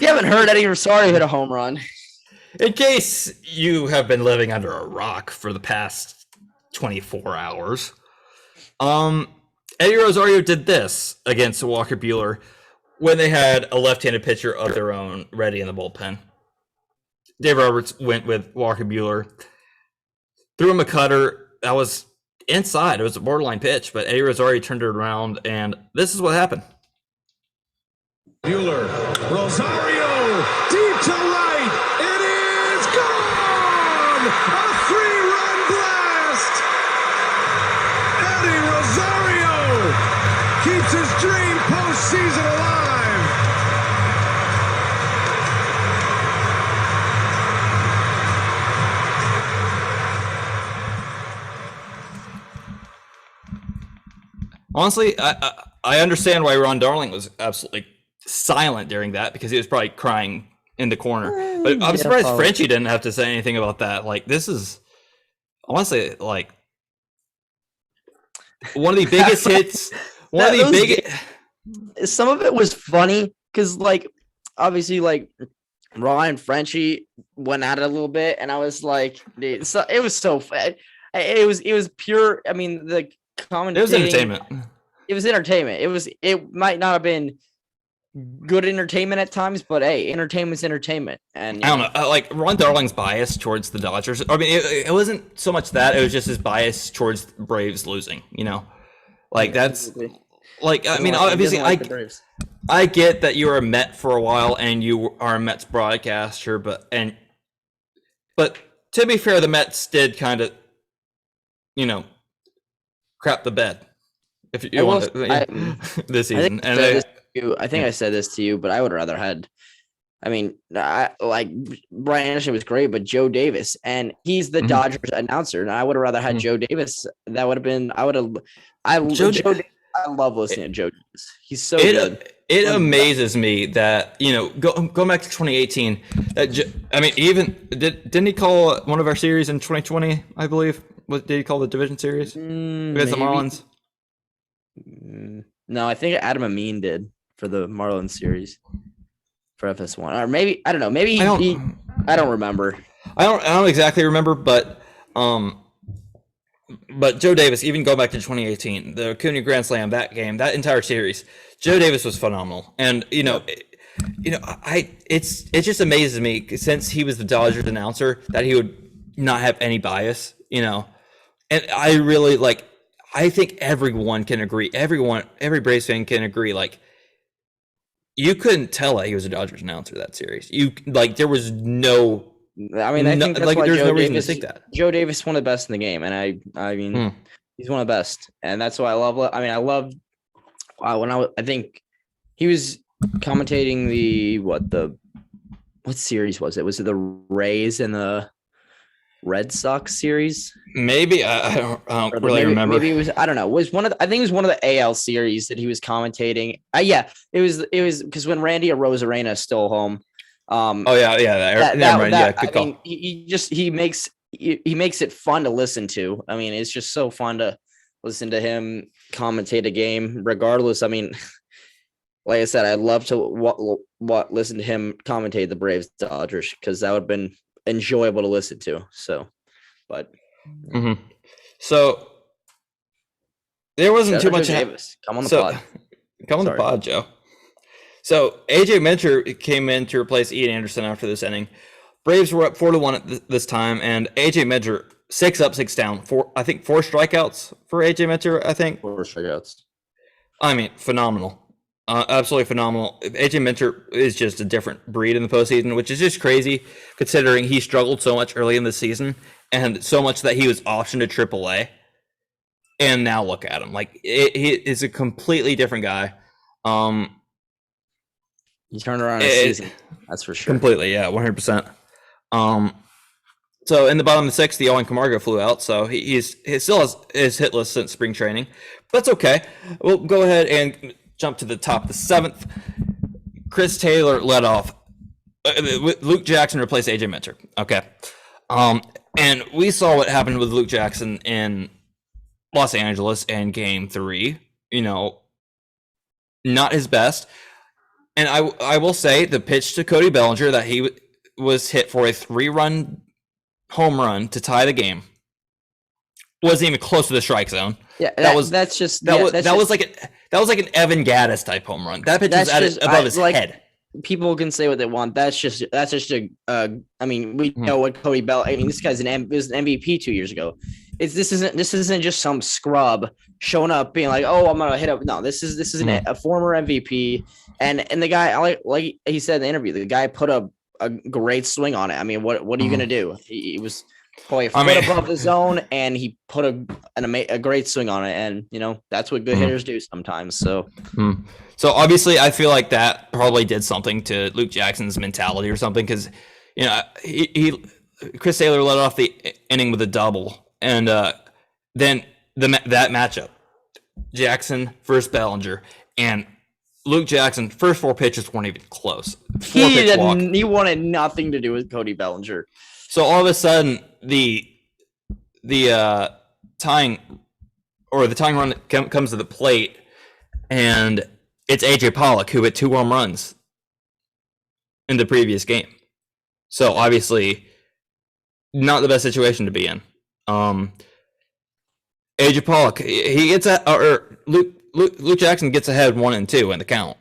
haven't heard Eddie Rosario hit a home run. In case you have been living under a rock for the past 24 hours. Eddie Rosario did this against Walker Buehler when they had a left-handed pitcher of their own ready in the bullpen. Dave Roberts went with Walker Buehler, threw him a cutter that was inside. It was a borderline pitch, but Eddie Rosario turned it around, and this is what happened. Buehler, Rosario, deep to right. It is gone! A 3-run blast! Eddie Rosario keeps his dream postseason alive. Honestly, I understand why Ron Darling was absolutely silent during that, because he was probably crying in the corner. But I'm surprised Frenchie didn't have to say anything about that. This is honestly one of the biggest hits. Some of it was funny because, obviously, Ron and Frenchie went at it a little bit, and I was like, dude, it was so fun. It was pure. The commentating. It was entertainment. It was entertainment. It might not have been good entertainment at times, but hey, entertainment's entertainment. And I don't know, Ron Darling's bias towards the Dodgers. It wasn't so much that; it was just his bias towards Braves losing. That's obviously, I get that you were a Met for a while and you are a Mets broadcaster, but to be fair, the Mets did kind of, crap the bed. If you want this season, I think I said this to you, but I would rather had I mean, like Brian Anderson was great, but Joe Davis, and he's the Dodgers announcer, and I would have rather had Joe Davis. That would have been. I would have. I love listening to Joe Davis. He's so good. It amazes me that going back to 2018. Even didn't he call one of our series in 2020? I believe. What did he call the division series against the Marlins? No, I think Adam Amin did for the Marlins series for FS1, or maybe I don't know. Maybe I don't remember. I don't exactly remember, but Joe Davis, even going back to 2018, the Acuna Grand Slam, that game, that entire series, Joe Davis was phenomenal, and it just amazes me since he was the Dodgers announcer that he would not have any bias, and I really I think everyone can agree, every Braves fan can agree, you couldn't tell that he was a Dodgers announcer that series. There was no. I mean, I think that's why there's Joe no reason Davis, to think that. Joe Davis is one of the best in the game, and I mean, he's one of the best, and that's why I love. I mean, I loved when I think he was commentating what series was it? Was it the Rays and the Red Sox series? Maybe I don't really remember. Maybe it was, I don't know. It was I think it was one of the AL series that he was commentating. Yeah, it was because when Randy Arozarena is still home. Good call. Mean, he makes it fun to listen to. I mean, it's just so fun to listen to him commentate a game, regardless. I mean, like I said, I'd love to listen to him commentate the Braves Dodgers because that would have been enjoyable to listen to. So, but so there wasn't too much. Come on the pod. Come on the pod, Joe. So AJ Minter came in to replace Ian Anderson after this inning. Braves were up 4-1 at this time, and AJ Minter 6 up, 6 down. 4 strikeouts for AJ Minter. I think 4 strikeouts. I mean, phenomenal. Absolutely phenomenal. AJ Minter is just a different breed in the postseason, which is just crazy considering he struggled so much early in the season and so much that he was optioned to AAA. And now look at him. He is a completely different guy. He turned around his season. That's for sure. Completely, yeah, 100%. So in the bottom of the 6th, the Owen Camargo flew out, so he still is hitless since spring training. But that's okay. We'll go ahead and jump to the top of the 7th. Chris Taylor led off. Luke Jackson replaced AJ Minter. Okay. And we saw what happened with Luke Jackson in Los Angeles in Game 3. Not his best. And I will say the pitch to Cody Bellinger that he was hit for a 3-run home run to tie the game wasn't even close to the strike zone. Yeah, that was like an Evan Gaddis type home run. That pitch was above his head. People can say what they want. That's just I mean, we know what Cody Bellinger. I mean, this guy's was an MVP 2 years ago. This isn't just some scrub showing up being like, oh, I'm gonna hit up. No, this is a former MVP, and the guy, like he said in the interview, the guy put a great swing on it. I mean, what are you gonna do? He was probably a foot above the zone, and he put a great swing on it, and that's what good hitters do sometimes. So. So obviously, I feel like that probably did something to Luke Jackson's mentality or something because, Chris Taylor led off the inning with a double. And then that matchup, Jackson versus Bellinger, and Luke Jackson, first 4 pitches weren't even close. He wanted nothing to do with Cody Bellinger. So all of a sudden, the tying run comes to the plate, and it's AJ Pollock who hit 2 home runs in the previous game. So obviously, not the best situation to be in. AJ Pollock, he gets Luke Jackson gets ahead 1-2 in the count,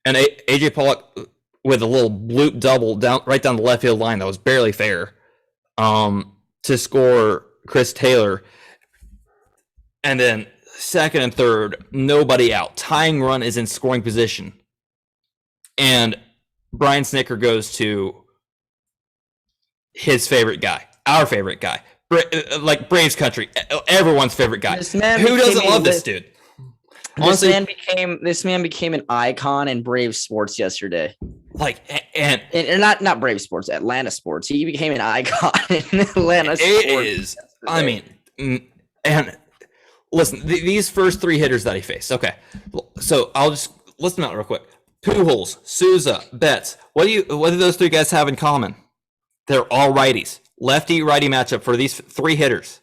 and AJ Pollock with a little bloop double right down the left field line that was barely fair, to score Chris Taylor, and then second and third, nobody out. Tying run is in scoring position, and Brian Snitker goes to his favorite guy, our favorite guy. Like Braves country, everyone's favorite guy. Who doesn't love this dude? honestly, this man became an icon in Brave Sports yesterday. like, and not Brave Sports, Atlanta Sports. He became an icon in Atlanta Sports. it is. I mean, and listen, these first three hitters that he faced. Okay, so I'll just list them out real quick. Pujols, Souza, Betts. What do those three guys have in common? They're all righties. Lefty-righty matchup for these three hitters.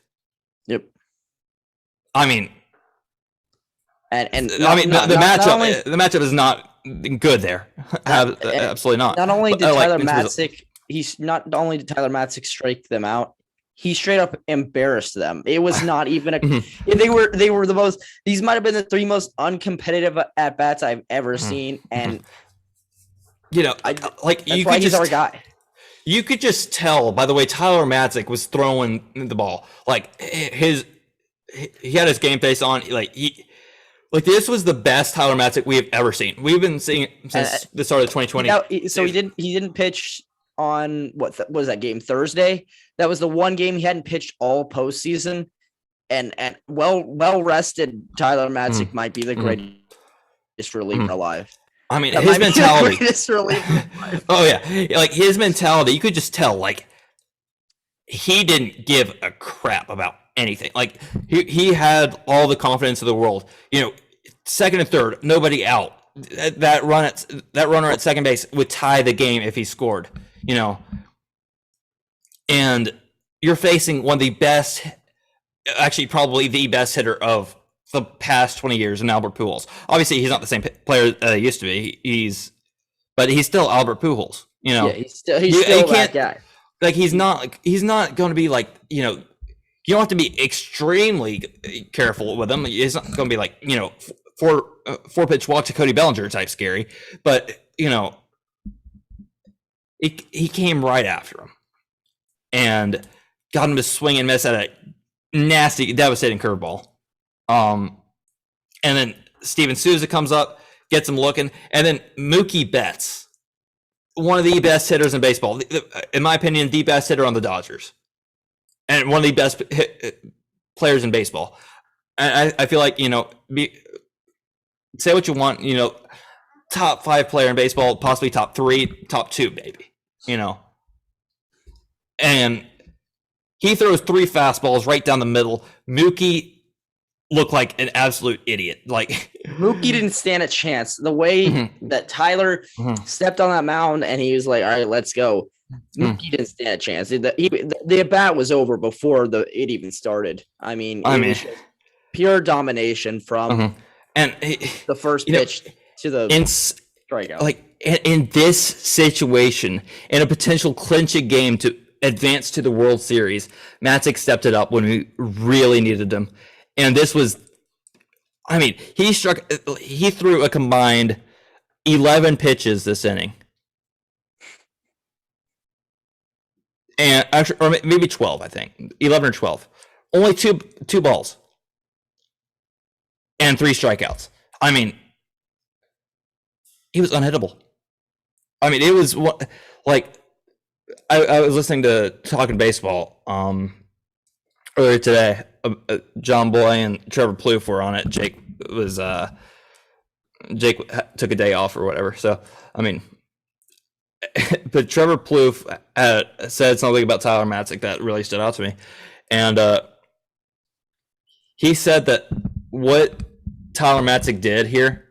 Yep. I mean, the matchup is not good there. Absolutely not. Not only did Tyler Matzik strike them out, he straight up embarrassed them. It was not even a. They were the most. These might have been the three most uncompetitive at bats I've ever seen, and he's our guy. You could just tell by the way Tyler Matzik was throwing the ball. Like he had his game face on. This was the best Tyler Matzik we have ever seen. We've been seeing it since the start of 2020. So he didn't pitch on what was that game Thursday? That was the one game he hadn't pitched all postseason, and well rested Tyler Matzik might be the greatest reliever alive. I mean, his mentality. Oh yeah, like his mentality, you could just tell. Like he didn't give a crap about anything. Like he had all the confidence of the world. Second and third, nobody out. That runner at second base would tie the game if he scored. And you're facing one of the best, actually probably the best hitter of the past 20 years in Albert Pujols. Obviously, he's not the same player he used to be. But he's still Albert Pujols. Yeah, he's still that guy. Like he's not going to be like you don't have to be extremely careful with him. He's not going to be like four pitch walk to Cody Bellinger type scary. But he came right after him and got him to swing and miss at a nasty, devastating curveball. And then Steven Souza comes up, gets him looking, and then Mookie Betts, one of the best hitters in baseball, in my opinion, the best hitter on the Dodgers, and one of the best players in baseball. And I feel like say what you want, top 5 player in baseball, possibly top 3, top 2, maybe, and he throws 3 fastballs right down the middle. Mookie looked like an absolute idiot. Like Mookie didn't stand a chance. The way that Tyler stepped on that mound and he was like, "All right, let's go." Mookie didn't stand a chance. The at bat was over before it even started. I mean, was pure domination from and the first pitch to the strikeout. Like in this situation, in a potential clinching game to advance to the World Series, Matzik stepped it up when we really needed him. And this was, he threw a combined 11 pitches this inning. And actually, or maybe 12, I think. 11 or 12. Only two balls. And 3 strikeouts. He was unhittable. It was like, I was listening to Talking Baseball earlier today. John Boy and Trevor Plouffe were on it. Jake took a day off or whatever. So but Trevor Plouffe said something about Tyler Matzik that really stood out to me, and he said that what Tyler Matzik did here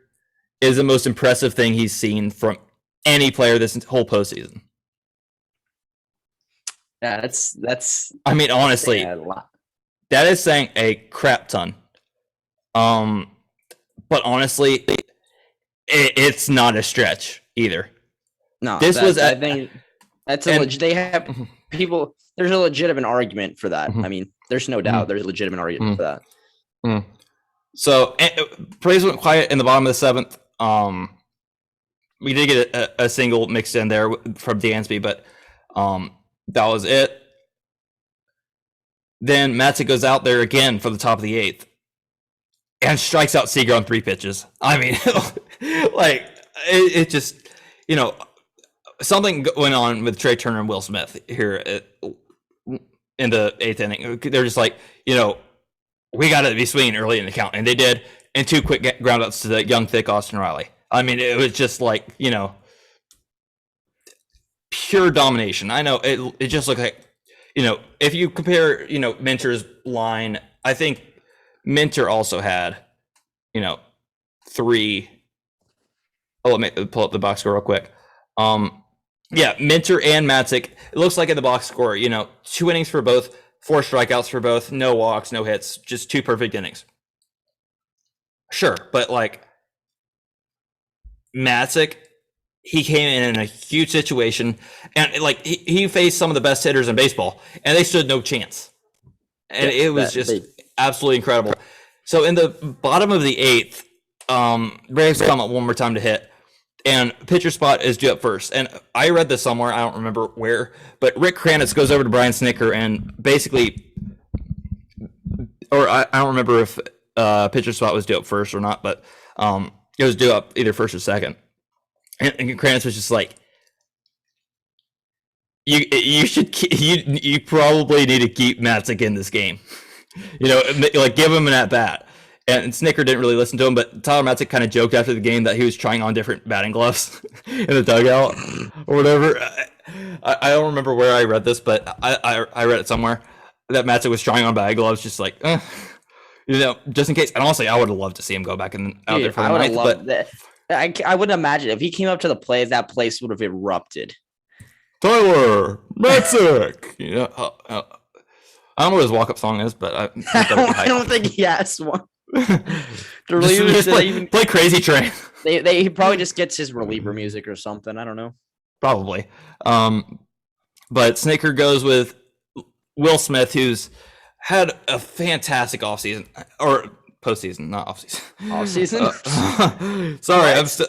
is the most impressive thing he's seen from any player this whole postseason. Yeah, that's. Honestly, that is saying a crap ton. But honestly, it's not a stretch either. No, I think that's they have people. There's a legitimate argument for that. There's no doubt. There's a legitimate argument for that. So Braves went quiet in the bottom of the 7th. We did get a single mixed in there from Dansby, but that was it. Then Matzik goes out there again for the top of the 8th and strikes out Seager on 3 pitches. It just, something went on with Trey Turner and Will Smith here in the 8th inning. They're just like, we got to be swinging early in the count, and they did. and 2 quick groundouts to the young, thick Austin Riley. I mean, it was just like, pure domination. I know it just looked like, if you compare, Minter's line, I think Minter also had, 3. Oh, let me pull up the box score real quick. Yeah, Minter and Matzik. It looks like in the box score, 2 innings for both, 4 strikeouts for both, no walks, no hits, just 2 perfect innings. Sure, but like Matzik, he came in a huge situation, and like he faced some of the best hitters in baseball, and they stood no chance. And it was absolutely incredible. So in the bottom of the 8th, Braves come up one more time to hit, and pitcher spot is due up first. And I read this somewhere, I don't remember where, but Rick Kranitz goes over to Brian Snitker and basically, or I don't remember if pitcher spot was due up first or not, but it was due up either first or second. And Kranitz was just like, you probably need to keep Matzik in this game. Like give him an at bat. And Snitker didn't really listen to him, but Tyler Matzik kind of joked after the game that he was trying on different batting gloves in the dugout or whatever. I don't remember where I read this, but I read it somewhere that Matzik was trying on batting gloves, just like, just in case. And honestly, I would have loved to see him go back out there for the ninth. But that. I wouldn't imagine if he came up to the plate, that place would have erupted. Tyler Matzik. I don't know what his walk-up song is, but I don't think he has one. Play Crazy Train. He probably just gets his reliever music or something. I don't know. Probably. But Snitker goes with Will Smith, who's had a fantastic offseason, or postseason, not offseason. Offseason? Sorry, I'm still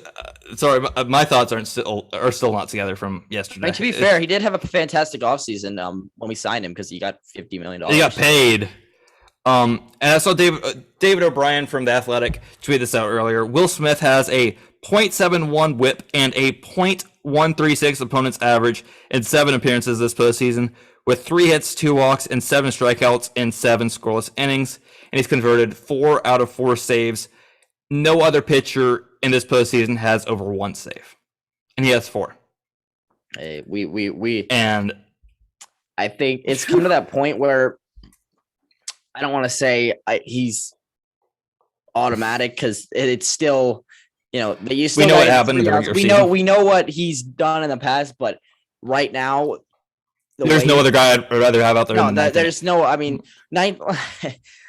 sorry. My thoughts are still not together from yesterday. I mean, to be fair, he did have a fantastic offseason when we signed him because he got $50 million. He got paid. And I saw David O'Brien from The Athletic tweet this out earlier. Will Smith has a .71 whip and a .136 opponent's average in 7 appearances this postseason, with 3 hits, 2 walks, and 7 strikeouts in 7 scoreless innings. And he's converted 4 out of 4 saves. No other pitcher in this postseason has over 1 save, and he has 4. Hey, and I think it's come to that point where I don't want to say he's automatic because it's still, we know what happened in the regular season. We know what he's done in the past, but right now, there's no other guy I'd rather have out there. No, there's no. I mean,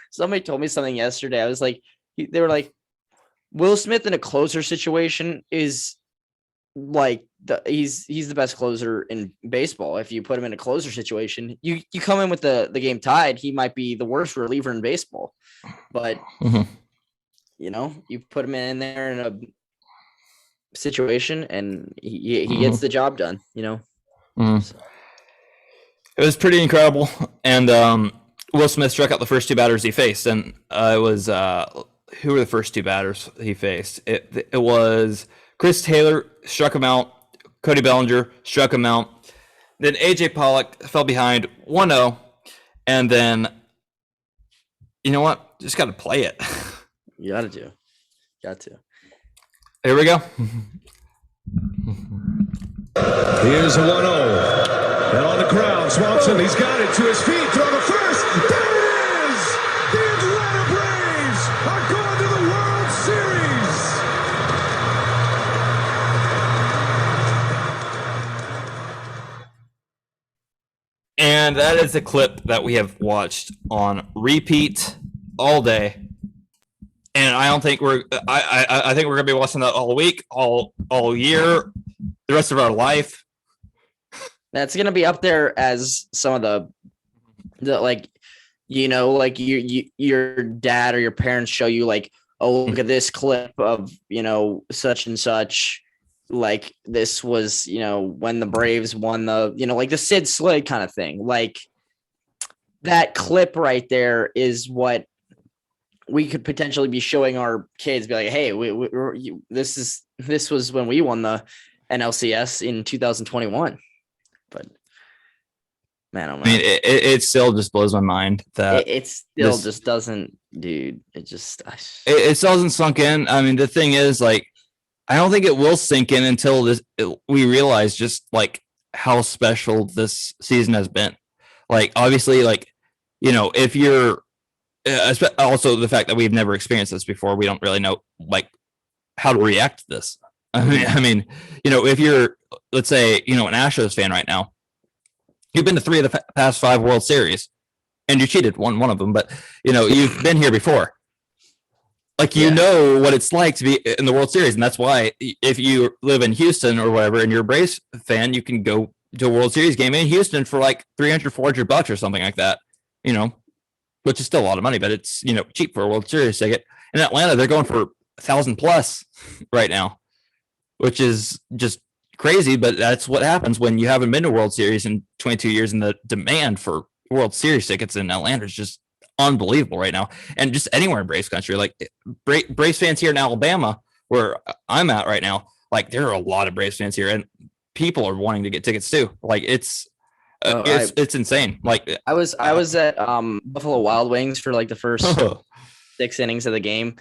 somebody told me something yesterday. I was like, they were like, Will Smith in a closer situation is like he's the best closer in baseball. If you put him in a closer situation, you come in with the game tied, he might be the worst reliever in baseball. But you put him in there in a situation and he gets the job done. So. It was pretty incredible, and Will Smith struck out the first 2 batters he faced, and it was who were the first 2 batters he faced? It was Chris Taylor struck him out, Cody Bellinger struck him out, then AJ Pollock fell behind 1-0, and then you know what? Just got to play it. You got to. Here we go. Here's a 1-0. And on the ground, Swanson, he's got it to his feet, throw the first. There it is! The Atlanta Braves are going to the World Series! And that is a clip that we have watched on repeat all day. And I don't think I think we're gonna be watching that all week, all year, the rest of our life. That's gonna be up there as some of the like your dad or your parents show you like, oh, look at this clip of such and such, like this was when the Braves won the like the Sid Slade kind of thing. Like that clip right there is what we could potentially be showing our kids, be like, hey, this was when we won the NLCS in 2021. But Man, oh man. I mean, it still just blows my mind that it still just doesn't, dude. It just it still hasn't sunk in. I mean, the thing is, like, I don't think it will sink in until we realize just like how special this season has been. Like, obviously, like, if you're also the fact that we've never experienced this before, we don't really know like how to react to this. I mean, if you're, let's say, an Astros fan right now, you've been to 3 of the past 5 World Series, and you cheated, won one of them, but you've been here before. Like, know what it's like to be in the World Series, and that's why if you live in Houston or whatever, and you're a Braves fan, you can go to a World Series game in Houston for like $300-$400 or something like that, which is still a lot of money, but it's cheap for a World Series ticket. In Atlanta, they're going for 1,000 plus right now, which is just crazy, but that's what happens when you haven't been to World Series in 22 years, and the demand for World Series tickets in Atlanta is just unbelievable right now. And just anywhere in Braves country, like Braves fans here in Alabama, where I'm at right now, like there are a lot of Braves fans here, and people are wanting to get tickets too. Like it's insane. Like I was at Buffalo Wild Wings for like the first 6 innings of the game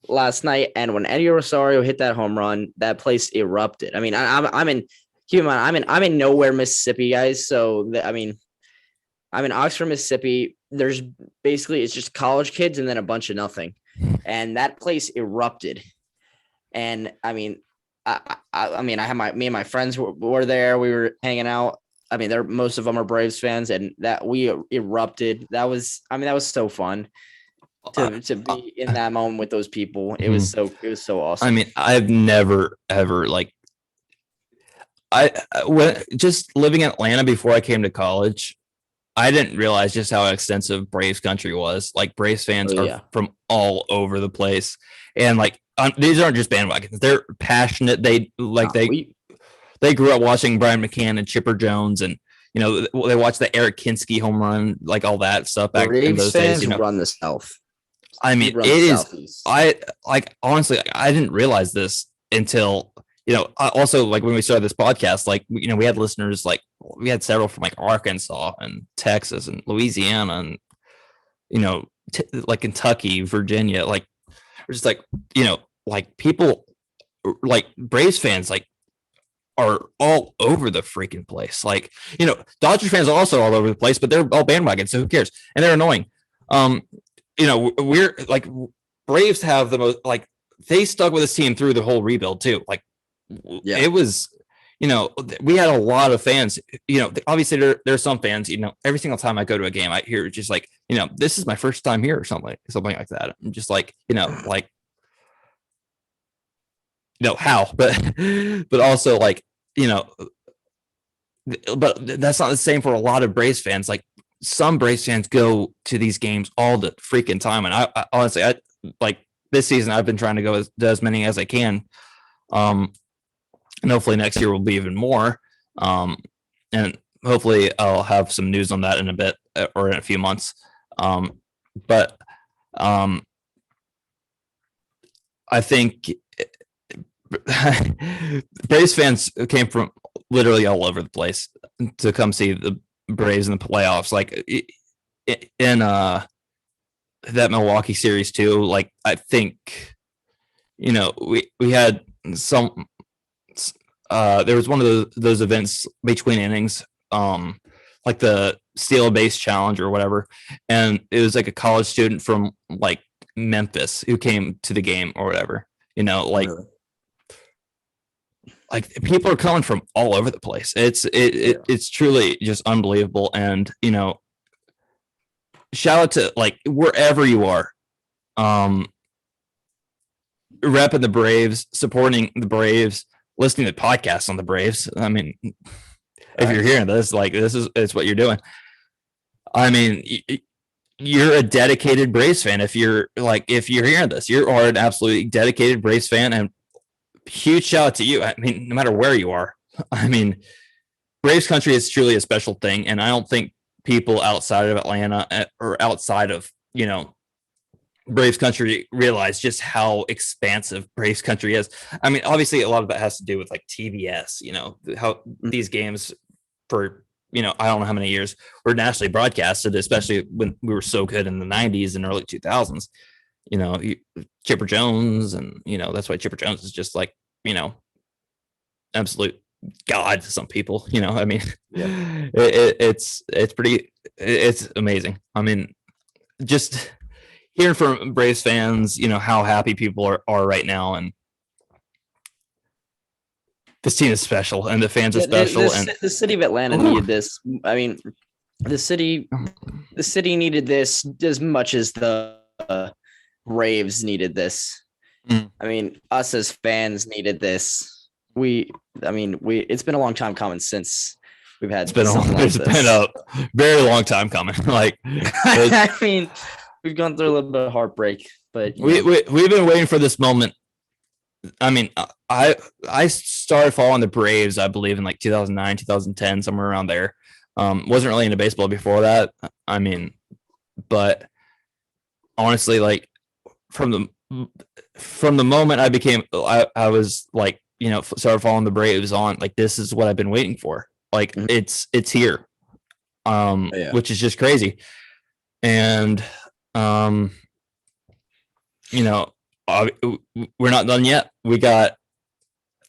last night, and when Eddie Rosario hit that home run, that place erupted. I mean, I'm in. Keep in mind, I'm in nowhere, Mississippi, guys. So I'm in Oxford, Mississippi. There's basically, it's just college kids and then a bunch of nothing, and that place erupted. And I mean, I had me and my friends were there. We were hanging out. I mean, most of them are Braves fans, and that we erupted. That was so fun to be in that moment with those people. It was so awesome. I mean, I've never ever just living in Atlanta before I came to college, I didn't realize just how extensive Braves country was. Like Braves fans are from all over the place, and like these aren't just bandwagons; they're passionate. They grew up watching Brian McCann and Chipper Jones, and they watched the Eric Kinski home run, like all that stuff back in those days. Run the South. I mean, it is. Honestly, I didn't realize this until. Also, like when we started this podcast, like, we had listeners, like we had several from like Arkansas and Texas and Louisiana and, like Kentucky, Virginia, like we're just like, like people like Braves fans, like are all over the freaking place. Like, Dodgers fans are also all over the place, but they're all bandwagons. So who cares? And they're annoying. We're like Braves have the most, like they stuck with this team through the whole rebuild too. Like, it was, we had a lot of fans, obviously there's some fans, every single time I go to a game, I hear just like, this is my first time here or something like that. I'm just like, like, how, but also like, but that's not the same for a lot of Braves fans. Like some Braves fans go to these games all the freaking time. And I honestly, like this season, I've been trying to go as many as I can. And hopefully next year will be even more. And hopefully I'll have some news on that in a bit or in a few months. But I think Braves fans came from literally all over the place to come see the Braves in the playoffs. Like in that Milwaukee series too. Like I think, we had some. There was one of those events between innings, like the Steal a Base Challenge or whatever, and it was like a college student from like Memphis who came to the game or whatever. Like really? Like people are coming from all over the place. It's truly just unbelievable, and shout out to like wherever you are, repping the Braves, supporting the Braves, listening to podcasts on the Braves. I mean, if you're hearing this, like it's what you're doing. I mean, you're a dedicated Braves fan. If you're hearing this, you are an absolutely dedicated Braves fan, and huge shout out to you. I mean, no matter where you are, I mean, Braves country is truly a special thing. And I don't think people outside of Atlanta or outside of, Braves country realize just how expansive Braves country is. I mean, obviously a lot of it has to do with like TBS, how these games for I don't know how many years were nationally broadcasted, especially when we were so good in the 90s and early 2000s. Chipper Jones, and that's why Chipper Jones is just like, absolute god to some people. I mean, Yeah. it's amazing. I mean, just hearing from Braves fans, how happy people are right now, and this team is special, and the fans are special. And the city of Atlanta needed this. I mean, the city needed this as much as the Braves needed this. I mean, us as fans needed this. It's been a long time coming since we've had. It's been a very long time coming. Like, I mean, we've gone through a little bit of heartbreak, but we've been waiting for this moment. I mean, I started following the Braves, I believe, in like 2009, 2010, somewhere around there. Wasn't really into baseball before that. I mean, but honestly, like from the moment I was like, started following the Braves on, like, this is what I've been waiting for. Like, it's here, which is just crazy. And, we're not done yet. We got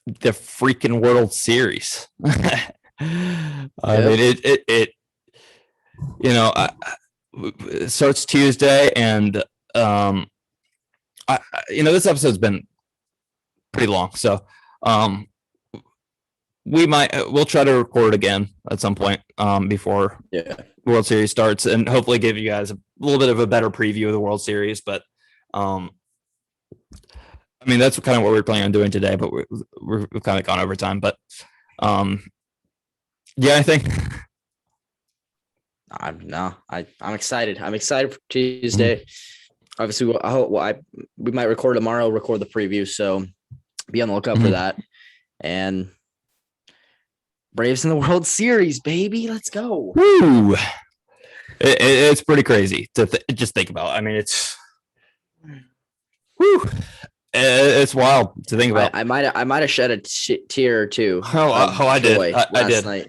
the freaking World Series. I mean, it starts Tuesday, and this episode's been pretty long, so we'll try to record again at some point before World Series starts, and hopefully give you guys a little bit of a better preview of the World Series. But I mean, that's kind of what we're planning on doing today, but we've kind of gone over time. But I think I'm excited. I'm excited for Tuesday. Obviously, we might record tomorrow, record the preview, so be on the lookout for that. And Braves in the World Series, baby, let's go! Woo! It's pretty crazy to just think about. I mean, it's wild to think about. I might have shed a tear or two. I did. I did. Night.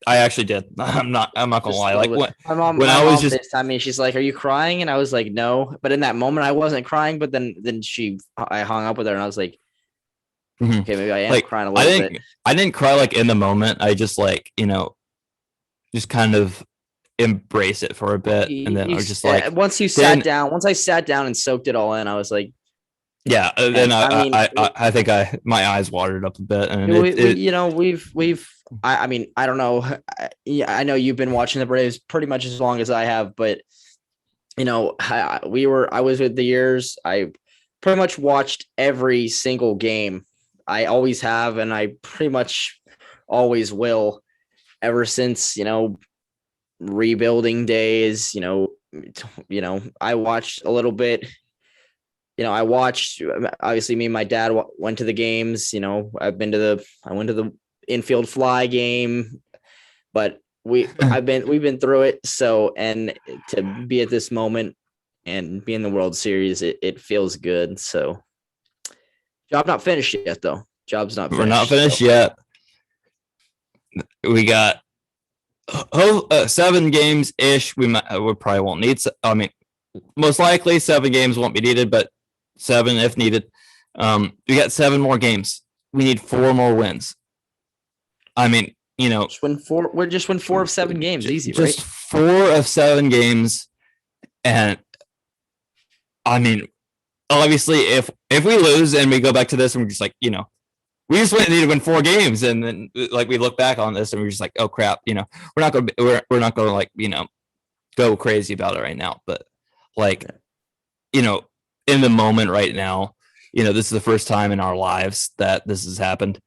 I actually did. I'm not gonna lie. Like my mom FaceTimed me, she's like, "Are you crying?" And I was like, "No." But in that moment, I wasn't crying. But then I hung up with her, and I was like, "Okay, maybe I am crying a little bit." I didn't cry like in the moment. I just like just kind of embrace it for a bit, and then I was just like, once I sat down and soaked it all in, I was like, yeah. Then I think my eyes watered up a bit, and I don't know. I know you've been watching the Braves pretty much as long as I have, but I was with the years. I pretty much watched every single game. I always have, and I pretty much always will, ever since rebuilding days. I watched a little bit. I watched. Obviously, me and my dad went to the games. I went to the infield fly game, but we've been through it. So, and to be at this moment and be in the World Series, it feels good. So, job not finished yet, though. Job's not finished. We're not finished yet. We got 7 games ish. We probably won't need. I mean, most likely 7 games won't be needed, but 7 if needed. We got 7 more games. We need 4 more wins. I mean, just win 4. We're just win 4 of 7 games. Easy, right? Just 4 of 7 games, and I mean, obviously, if we lose and we go back to this and we're just like, we just need to win 4 games, and then like we look back on this and we're just like, oh crap, we're not going to like go crazy about it right now, but like in the moment right now, this is the first time in our lives that this has happened.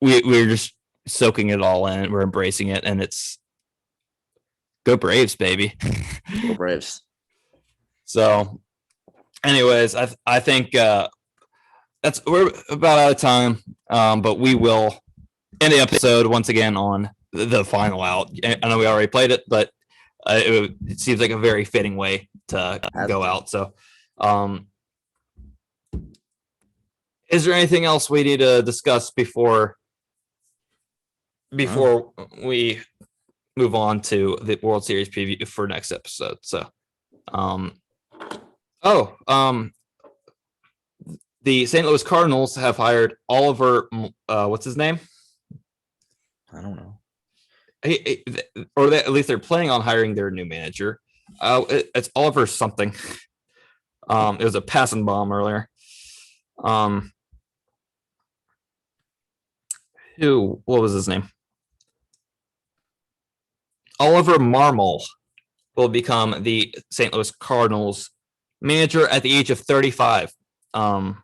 We're just soaking it all in. We're embracing it, and it's go Braves, baby. Go Braves. So, anyways, I think we're about out of time. But we will end the episode once again on the final out. I know we already played it, but it seems like a very fitting way to go out. So, is there anything else we need to discuss before before we move on to the World Series preview for next episode. So, the St. Louis Cardinals have hired Oliver. What's his name? I don't know. At least they're planning on hiring their new manager. It's Oliver something. It was a passing bomb earlier. What was his name? Oliver Marmol will become the St. Louis Cardinals manager at the age of 35. And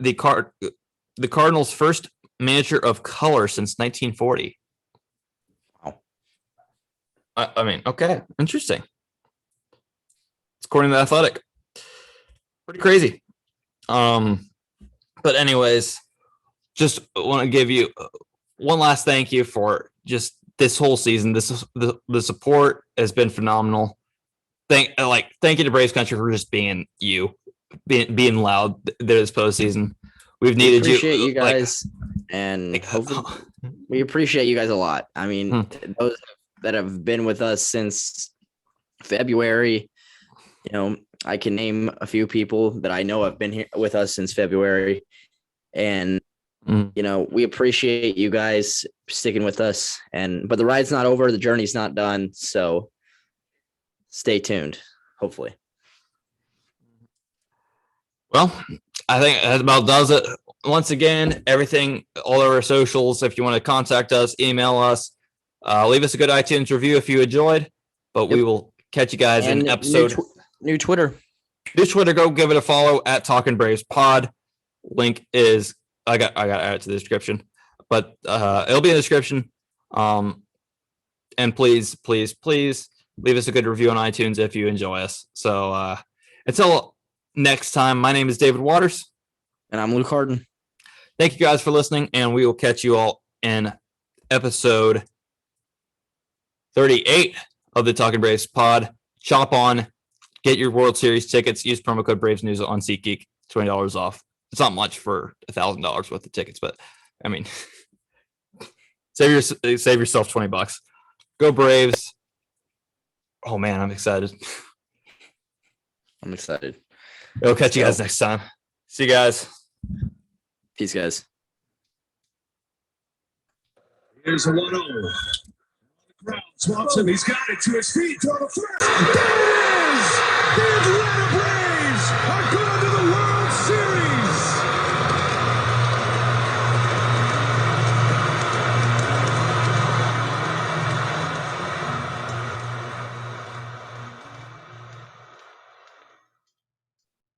the Cardinals' first manager of color since 1940. Wow. I mean, okay, interesting. It's according to The Athletic. Pretty crazy. But anyways, just want to give you one last thank you for just this whole season. The support has been phenomenal. Thank you to Braves Country for just being being loud this postseason. We've needed you. Appreciate you guys, and hopefully we appreciate you guys a lot. I mean, those that have been with us since February, I can name a few people that I know have been here with us since February, and we appreciate you guys sticking with us. But the ride's not over, the journey's not done, so stay tuned. Hopefully. Well, I think that about does it. Once again, everything, all our socials. If you want to contact us, email us, leave us a good iTunes review if you enjoyed. But we will catch you guys in episode. New Twitter. New Twitter. Go give it a follow at Talking Braves Pod. Link is I got to add it to the description, but it'll be in the description. And please leave us a good review on iTunes if you enjoy us. So until next time, my name is David Waters. And I'm Luke Hardin. Thank you guys for listening, and we will catch you all in episode 38 of the Talking Braves Pod. Chop on, get your World Series tickets, use promo code Braves News on SeatGeek, $20 off. It's not much for $1,000 worth of tickets, but I mean, save yourself $20. Go Braves. Oh man, I'm excited. I'm excited. We'll catch you guys next time. See you guys. Peace, guys. Here's a 1-0. The crowd swamps him. He's got it to his feet. Throw the first. There it is! Big